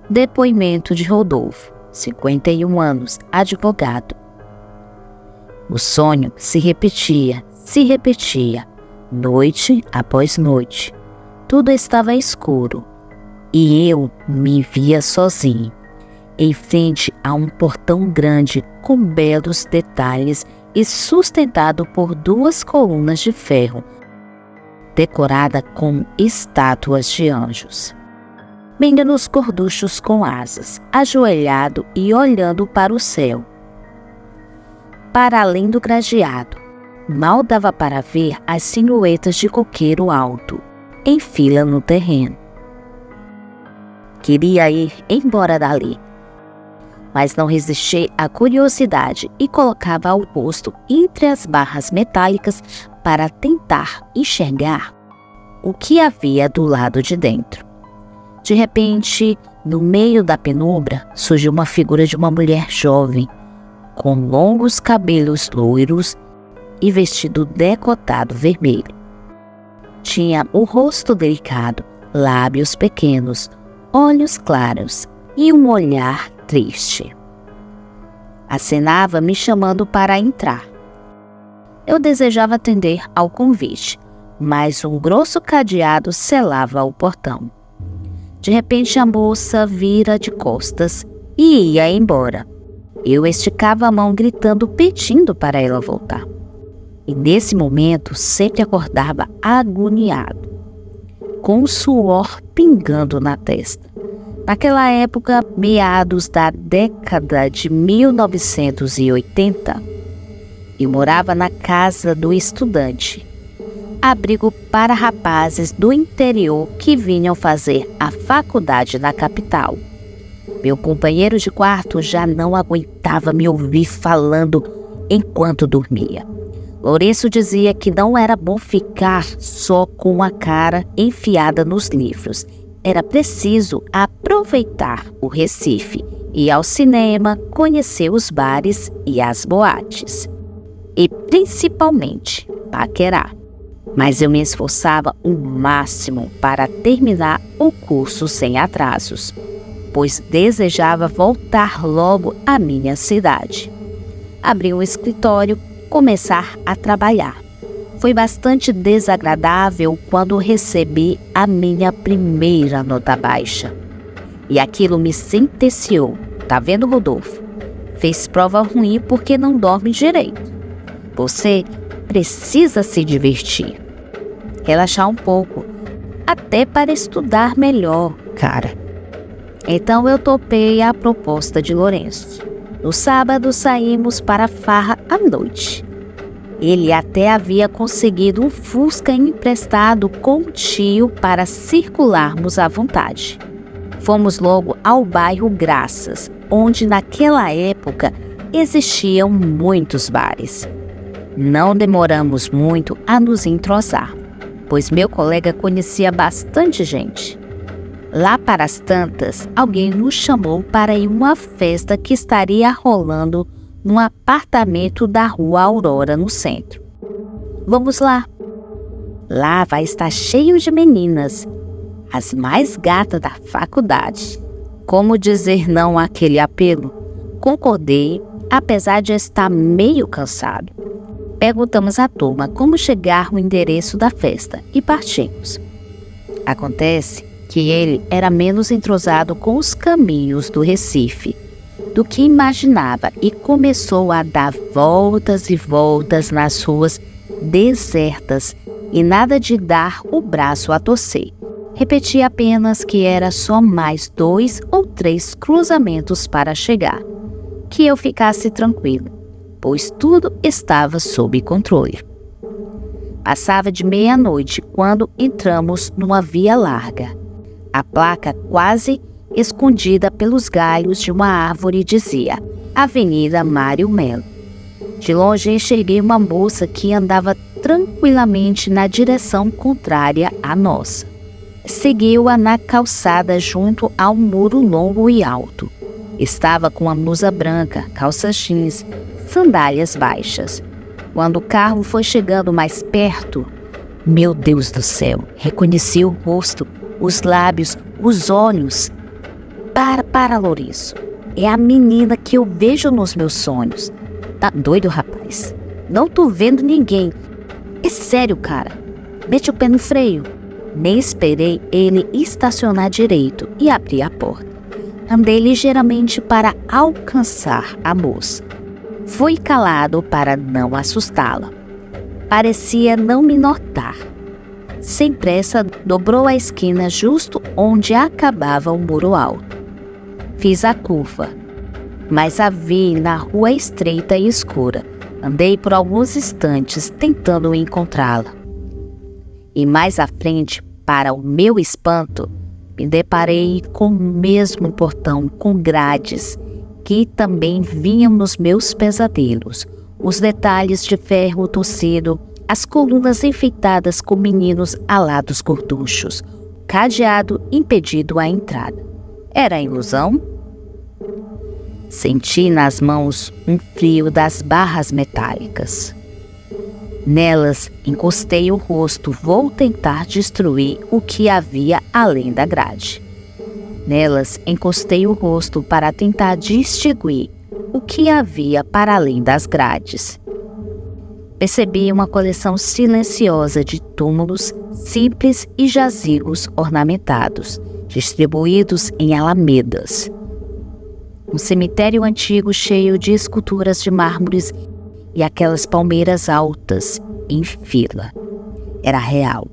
Speaker 2: Depoimento de Rodolfo, 51 anos, advogado. O sonho se repetia, noite após noite. Tudo estava escuro e eu me via sozinho, em frente a um portão grande com belos detalhes e sustentado por 2 colunas de ferro, decorada com estátuas de anjos. Meninos gorduchos com asas, ajoelhado e olhando para o céu. Para além do gradeado, mal dava para ver as silhuetas de coqueiro alto, em fila no terreno. Queria ir embora dali, mas não resisti à curiosidade e colocava o rosto entre as barras metálicas para tentar enxergar o que havia do lado de dentro. De repente, no meio da penumbra, surgiu uma figura de uma mulher jovem, com longos cabelos loiros e vestido decotado vermelho. Tinha o rosto delicado, lábios pequenos, olhos claros e um olhar triste. Acenava me chamando para entrar. Eu desejava atender ao convite, mas um grosso cadeado selava o portão. De repente a moça vira de costas e ia embora. Eu esticava a mão gritando, pedindo para ela voltar. e nesse momento sempre acordava agoniado, com o suor pingando na testa. Naquela época, meados da década de 1980, eu morava na Casa do Estudante, abrigo para rapazes do interior que vinham fazer a faculdade na capital. Meu companheiro de quarto já não aguentava me ouvir falando enquanto dormia. Lourenço dizia que não era bom ficar só com a cara enfiada nos livros. Era preciso aproveitar o Recife, ir ao cinema, conhecer os bares e as boates. E principalmente paquerar. Mas eu me esforçava o máximo para terminar o curso sem atrasos, pois desejava voltar logo à minha cidade. Abri um escritório, começar a trabalhar. Foi bastante desagradável quando recebi a minha primeira nota baixa. E aquilo me sentenciou. Tá vendo, Rodolfo? Fez prova ruim porque não dorme direito. Você precisa se divertir. Relaxar um pouco. Até para estudar melhor, cara. Então eu topei a proposta de Lourenço. No sábado saímos para a farra à noite. Ele até havia conseguido um Fusca emprestado com o tio para circularmos à vontade. Fomos logo ao bairro Graças, onde naquela época existiam muitos bares. Não demoramos muito a nos entrosar, pois meu colega conhecia bastante gente. Lá para as tantas, alguém nos chamou para ir a uma festa que estaria rolando num apartamento da Rua Aurora, no centro. Vamos lá. Lá vai estar cheio de meninas, as mais gatas da faculdade. Como dizer não àquele apelo? Concordei, apesar de estar meio cansado. Perguntamos à turma como chegar no endereço da festa e partimos. Acontece que ele era menos entrosado com os caminhos do Recife do que imaginava e começou a dar voltas e voltas nas ruas desertas e nada de dar o braço a torcer. Repetia apenas que era só mais 2 ou 3 cruzamentos para chegar. Que eu ficasse tranquilo, pois tudo estava sob controle. Passava de meia-noite quando entramos numa via larga. A placa quase escondida pelos galhos de uma árvore dizia Avenida Mário Melo. De longe enxerguei uma moça que andava tranquilamente na direção contrária à nossa. Seguiu-a na calçada junto ao muro longo e alto. Estava com a blusa branca, calça jeans, sandálias baixas. Quando o carro foi chegando mais perto, meu Deus do céu, reconheci o rosto, os lábios, os olhos. Para, Lourenço. É a menina que eu vejo nos meus sonhos. Tá doido, rapaz? Não tô vendo ninguém. É sério, cara. Mete o pé no freio. Nem esperei ele estacionar direito e abrir a porta. Andei ligeiramente para alcançar a moça. Fui calado para não assustá-la. Parecia não me notar. Sem pressa, dobrou a esquina justo onde acabava o muro alto. Fiz a curva, mas a vi na rua estreita e escura. Andei por alguns instantes tentando encontrá-la. E mais à frente, para o meu espanto, me deparei com o mesmo portão com grades que também vinham nos meus pesadelos. Os detalhes de ferro torcido, as colunas enfeitadas com meninos alados gorduchos, cadeado impedido a entrada. Era ilusão? Senti nas mãos um frio das barras metálicas. Nelas encostei o rosto, vou tentar destruir o que havia além da grade. Nelas encostei o rosto para tentar distinguir o que havia para além das grades. Percebi uma coleção silenciosa de túmulos simples e jazigos ornamentados, distribuídos em alamedas. Um cemitério antigo cheio de esculturas de mármores e aquelas palmeiras altas em fila. Era real.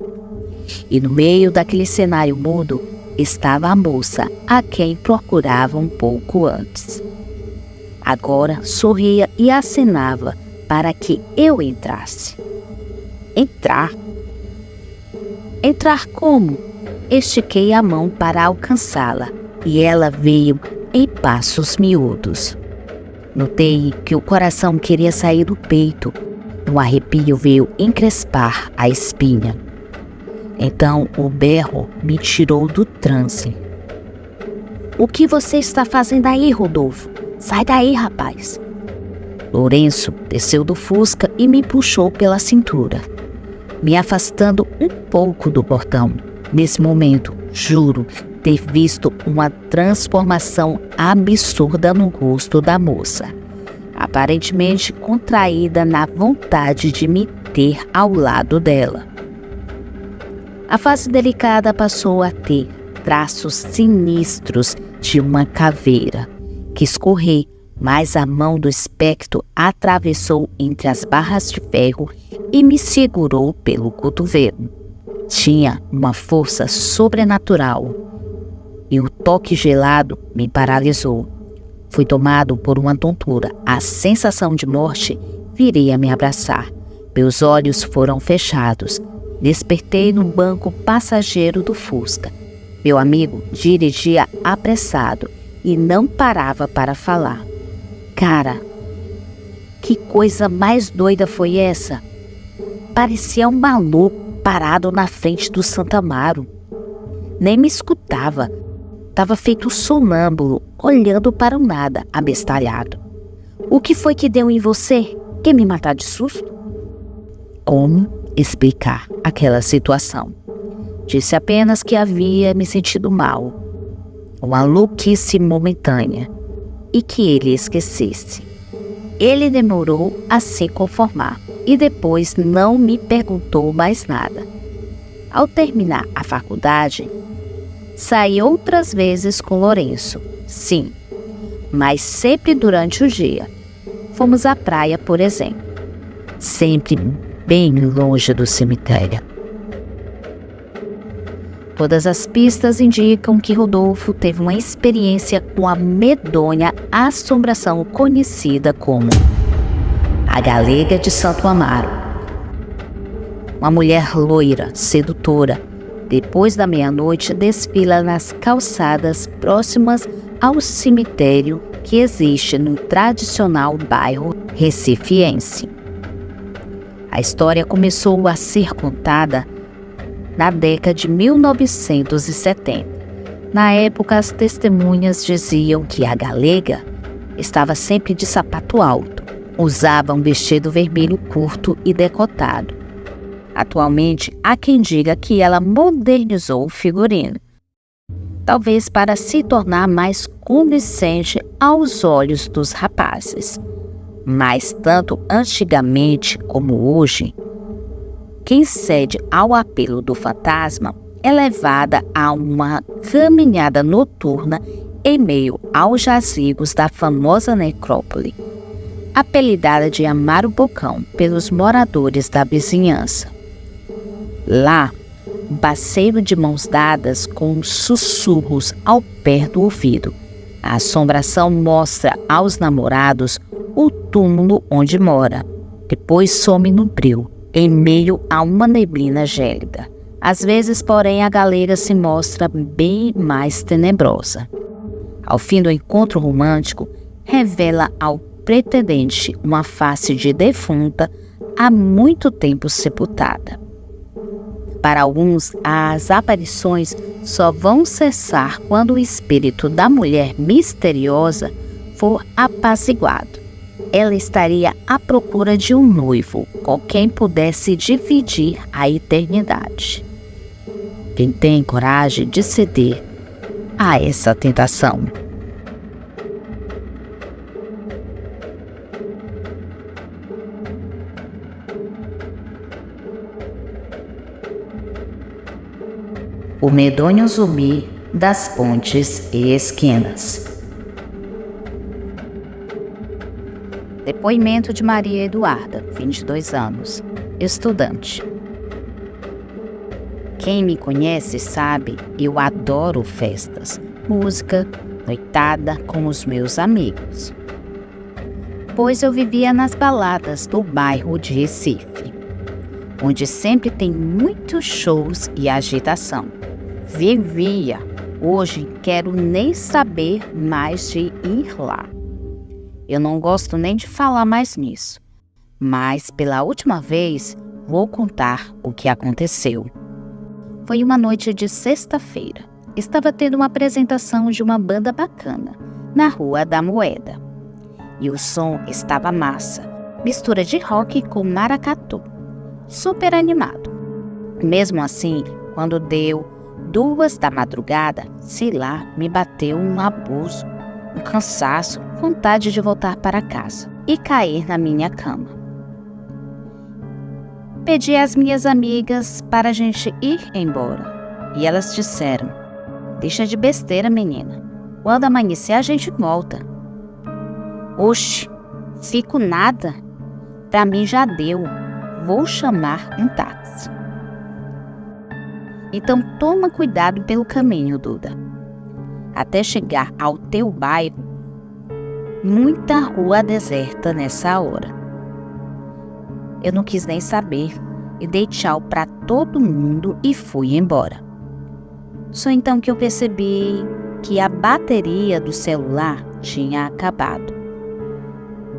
Speaker 2: E no meio daquele cenário mudo estava a moça a quem procurava um pouco antes. Agora sorria e acenava para que eu entrasse. Entrar? Entrar como? Estiquei a mão para alcançá-la e ela veio em passos miúdos. Notei que o coração queria sair do peito. Um arrepio veio encrespar a espinha. Então o berro me tirou do transe. O que você está fazendo aí, Rodolfo? Sai daí, rapaz. Lourenço desceu do Fusca e me puxou pela cintura, me afastando um pouco do portão. Nesse momento, juro ter visto uma transformação absurda no rosto da moça, aparentemente contraída na vontade de me ter ao lado dela. A face delicada passou a ter traços sinistros de uma caveira. Quis correr, mas a mão do espectro atravessou entre as barras de ferro e me segurou pelo cotovelo. Tinha uma força sobrenatural e o toque gelado me paralisou. Fui tomado por uma tontura. A sensação de morte viria a me abraçar. Meus olhos foram fechados. Despertei no banco passageiro do Fusca. Meu amigo dirigia apressado e não parava para falar. Cara, que coisa mais doida foi essa? Parecia um maluco parado na frente do Santo Amaro. Nem me escutava. Estava feito sonâmbulo, olhando para o nada, abestalhado. O que foi que deu em você? Quer me matar de susto? Como explicar aquela situação? Disse apenas que havia me sentido mal, uma louquice momentânea, e que ele esquecesse. Ele demorou a se conformar e depois não me perguntou mais nada. Ao terminar a faculdade, saí outras vezes com Lourenço, sim, mas sempre durante o dia. Fomos à praia, por exemplo, sempre bem longe do cemitério. Todas as pistas indicam que Rodolfo teve uma experiência com a medonha assombração conhecida como a Galega de Santo Amaro. Uma mulher loira, sedutora, depois da meia-noite desfila nas calçadas próximas ao cemitério que existe no tradicional bairro recifiense. A história começou a ser contada na década de 1970. Na época, as testemunhas diziam que a galega estava sempre de sapato alto, usava um vestido vermelho curto e decotado. Atualmente, há quem diga que ela modernizou o figurino, talvez para se tornar mais convincente aos olhos dos rapazes. Mas tanto antigamente como hoje, quem cede ao apelo do fantasma é levada a uma caminhada noturna em meio aos jazigos da famosa necrópole, apelidada de Amaro Bocão pelos moradores da vizinhança. Lá, um parceiro de mãos dadas com sussurros ao pé do ouvido. A assombração mostra aos namorados o túmulo onde mora. Depois some no breu, em meio a uma neblina gélida. Às vezes, porém, a galega se mostra bem mais tenebrosa. Ao fim do encontro romântico, revela ao pretendente uma face de defunta há muito tempo sepultada. Para alguns, as aparições só vão cessar quando o espírito da mulher misteriosa for apaziguado. Ela estaria à procura de um noivo com quem pudesse dividir a eternidade. Quem tem coragem de ceder a essa tentação? O medonho zumbi das pontes e esquinas. Depoimento de Maria Eduarda, 22 anos, estudante. Quem me conhece sabe, eu adoro festas, música, noitada com os meus amigos. Pois eu vivia nas baladas do bairro de Recife, onde sempre tem muitos shows e agitação. Vivia. Hoje quero nem saber mais de ir lá. Eu não gosto nem de falar mais nisso, mas pela última vez vou contar o que aconteceu. Foi uma noite de sexta-feira. Estava tendo uma apresentação de uma banda bacana na Rua da Moeda. E o som estava massa, mistura de rock com maracatu. Super animado. Mesmo assim, quando deu 2 da madrugada, sei lá, me bateu um abuso, um cansaço, vontade de voltar para casa e cair na minha cama. Pedi às minhas amigas para a gente ir embora. E elas disseram: deixa de besteira, menina. Quando amanhecer a gente volta. Oxe, fico nada. Pra mim já deu. Vou chamar um táxi. Então toma cuidado pelo caminho, Duda. Até chegar ao teu bairro, muita rua deserta nessa hora. Eu não quis nem saber e dei tchau para todo mundo e fui embora. Só então que eu percebi que a bateria do celular tinha acabado.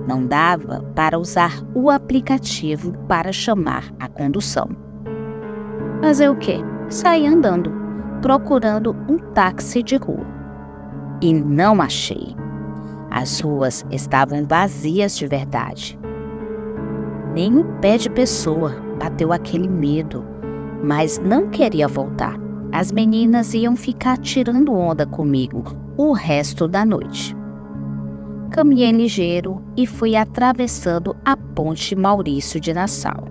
Speaker 2: Não dava para usar o aplicativo para chamar a condução. Fazer o quê? Saí andando, procurando um táxi de rua. E não achei. As ruas estavam vazias de verdade. Nem um pé de pessoa, bateu aquele medo, mas não queria voltar. As meninas iam ficar tirando onda comigo o resto da noite. Caminhei ligeiro e fui atravessando a ponte Maurício de Nassau.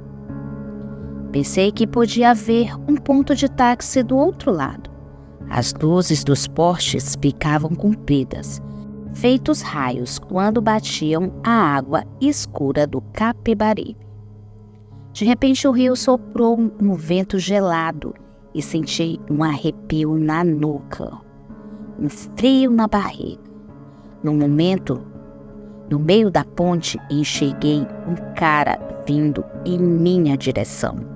Speaker 2: Pensei que podia haver um ponto de táxi do outro lado. As luzes dos postes ficavam compridas, feitos raios quando batiam a água escura do Capibaribe. De repente o rio soprou um vento gelado e senti um arrepio na nuca, um frio na barriga. No momento, no meio da ponte, enxerguei um cara vindo em minha direção.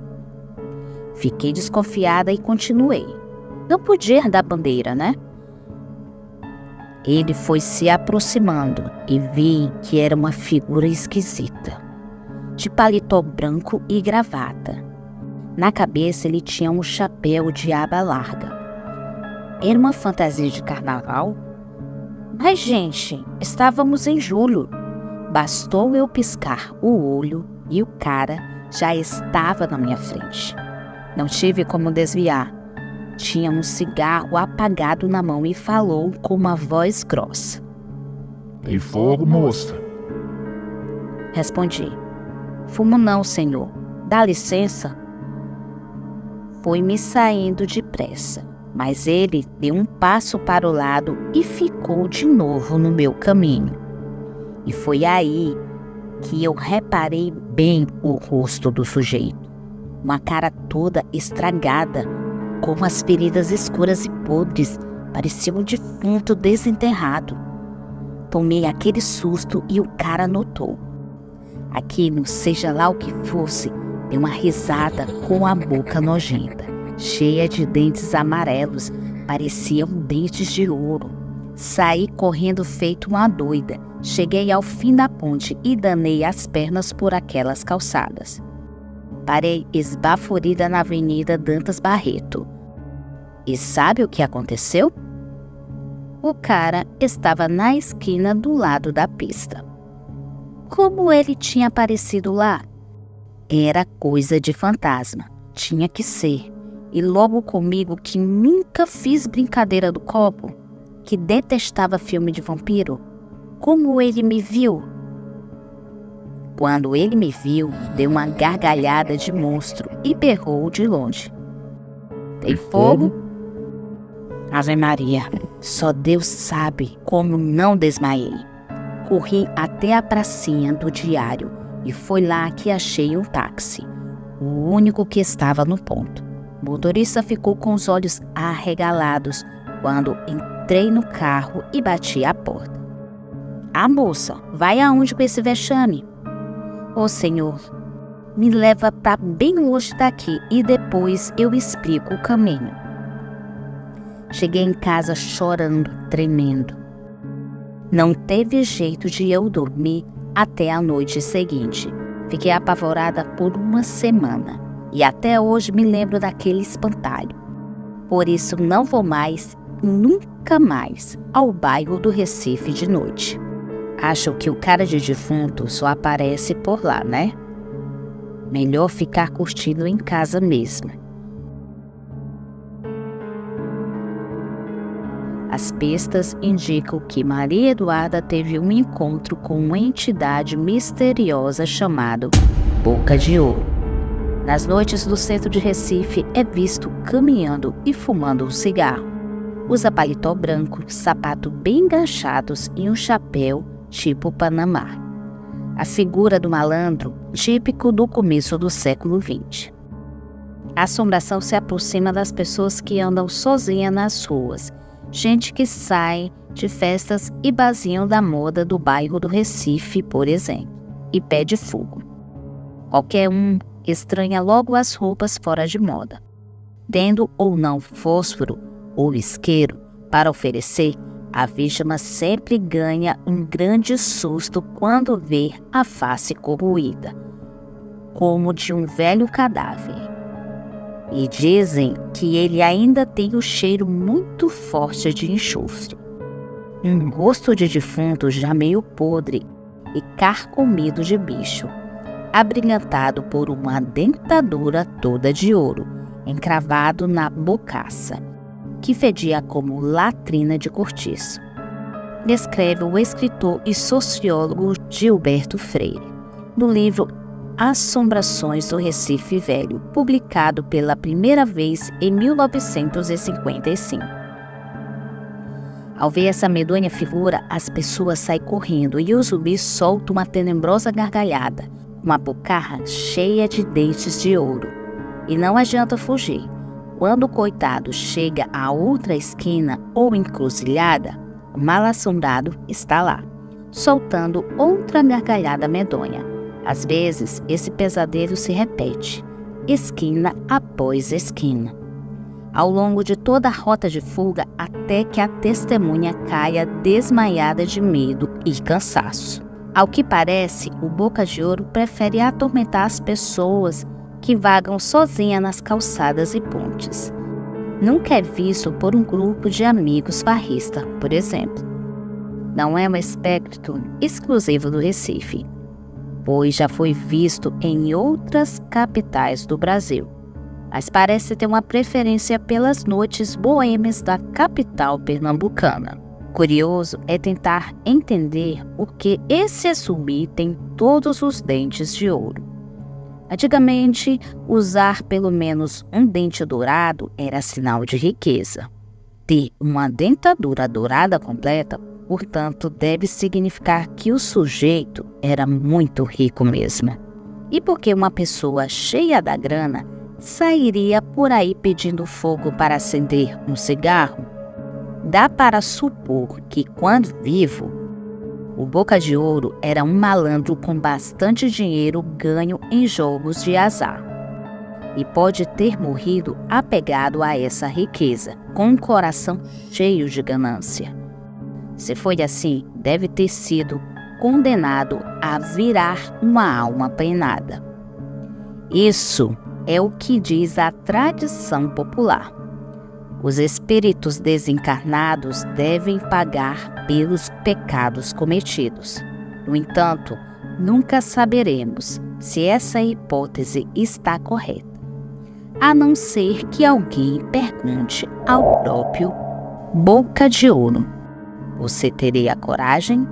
Speaker 2: Fiquei desconfiada e continuei. Não podia dar bandeira, né? Ele foi se aproximando e vi que era uma figura esquisita, de paletó branco e gravata. Na cabeça ele tinha um chapéu de aba larga. Era uma fantasia de carnaval? Mas, gente, estávamos em julho. Bastou eu piscar o olho e o cara já estava na minha frente. Não tive como desviar. Tinha um cigarro apagado na mão e falou com uma voz grossa.
Speaker 3: Tem fogo, moça?
Speaker 2: Respondi. Fumo não, senhor. Dá licença. Foi me saindo depressa, mas ele deu um passo para o lado e ficou de novo no meu caminho. E foi aí que eu reparei bem o rosto do sujeito. Uma cara toda estragada, com as feridas escuras e podres, parecia um defunto desenterrado. Tomei aquele susto e o cara notou. Aquilo, seja lá o que fosse, deu uma risada com a boca nojenta, cheia de dentes amarelos, pareciam dentes de ouro. Saí correndo feito uma doida. Cheguei ao fim da ponte e danei as pernas por aquelas calçadas. Parei esbaforida na Avenida Dantas Barreto. E sabe o que aconteceu? O cara estava na esquina do lado da pista. Como ele tinha aparecido lá? Era coisa de fantasma. Tinha que ser. E logo comigo, que nunca fiz brincadeira do copo, que detestava filme de vampiro, como ele me viu? Quando ele me viu, deu uma gargalhada de monstro e berrou de longe. Tem fogo? Ave Maria, só Deus sabe como não desmaiei. Corri até a pracinha do diário e foi lá que achei um táxi, o único que estava no ponto. O motorista ficou com os olhos arregalados quando entrei no carro e bati à porta. "Ah, moça, vai aonde com esse vexame?" "Ô, senhor, me leva para bem longe daqui e depois eu explico o caminho." Cheguei em casa chorando, tremendo. Não teve jeito de eu dormir até a noite seguinte. Fiquei apavorada por uma semana e até hoje me lembro daquele espantalho. Por isso não vou mais, nunca mais, ao bairro do Recife de noite. Acho que o cara de defunto só aparece por lá, né? Melhor ficar curtindo em casa mesmo. As pistas indicam que Maria Eduarda teve um encontro com uma entidade misteriosa chamada Boca de Ouro. Nas noites do centro de Recife é visto caminhando e fumando um cigarro. Usa paletó branco, sapato bem engraxados e um chapéu tipo Panamá. A figura do malandro típico do começo do século XX. A assombração se aproxima das pessoas que andam sozinhas nas ruas. Gente que sai de festas e barzinho da moda do bairro do Recife, por exemplo, e pede fogo. Qualquer um estranha logo as roupas fora de moda. Tendo ou não fósforo ou isqueiro para oferecer, a vítima sempre ganha um grande susto quando vê a face corroída, como de um velho cadáver. E dizem que ele ainda tem o cheiro muito forte de enxofre. Um rosto de defunto já meio podre e carcomido de bicho, abrilhantado por uma dentadura toda de ouro, encravado na bocaça, que fedia como latrina de cortiço. Descreve o escritor e sociólogo Gilberto Freire, no livro Assombrações do Recife Velho, publicado pela primeira vez em 1955. Ao ver essa medonha figura, as pessoas saem correndo e o zumbi solta uma tenebrosa gargalhada, uma bocarra cheia de dentes de ouro. E não adianta fugir. Quando o coitado chega a outra esquina ou encruzilhada, o mal-assombrado está lá, soltando outra gargalhada medonha. Às vezes, esse pesadelo se repete, esquina após esquina, ao longo de toda a rota de fuga até que a testemunha caia desmaiada de medo e cansaço. Ao que parece, o Boca de Ouro prefere atormentar as pessoas que vagam sozinhas nas calçadas e pontes. Nunca é visto por um grupo de amigos farristas, por exemplo. Não é um espectro exclusivo do Recife, pois já foi visto em outras capitais do Brasil, mas parece ter uma preferência pelas noites boêmias da capital pernambucana. Curioso é tentar entender por que esse zumbi tem todos os dentes de ouro. Antigamente, usar pelo menos um dente dourado era sinal de riqueza. Ter uma dentadura dourada completa, portanto, deve significar que o sujeito era muito rico mesmo. E porque uma pessoa cheia da grana sairia por aí pedindo fogo para acender um cigarro? Dá para supor que, quando vivo, o Boca de Ouro era um malandro com bastante dinheiro ganho em jogos de azar. E pode ter morrido apegado a essa riqueza, com um coração cheio de ganância. Se foi assim, deve ter sido condenado a virar uma alma penada. Isso é o que diz a tradição popular. Os espíritos desencarnados devem pagar pelos pecados cometidos. No entanto, nunca saberemos se essa hipótese está correta, a não ser que alguém pergunte ao próprio Boca de Ouro: você teria coragem?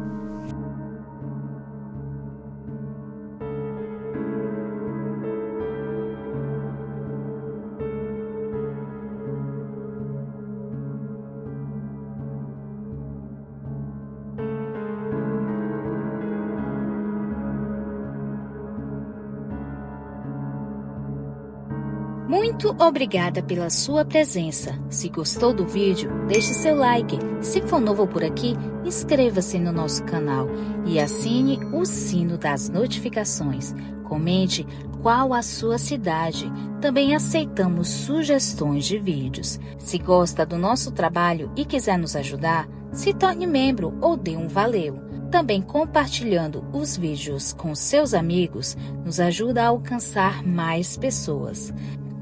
Speaker 1: Muito obrigada pela sua presença. Se gostou do vídeo, deixe seu like. Se for novo por aqui, inscreva-se no nosso canal e assine o sino das notificações. Comente qual a sua cidade. Também aceitamos sugestões de vídeos. Se gosta do nosso trabalho e quiser nos ajudar, se torne membro ou dê um valeu. Também compartilhando os vídeos com seus amigos nos ajuda a alcançar mais pessoas.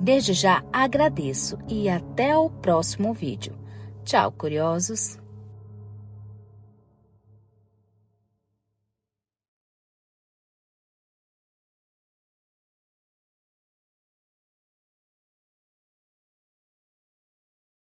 Speaker 1: Desde já agradeço e até o próximo vídeo. Tchau, curiosos!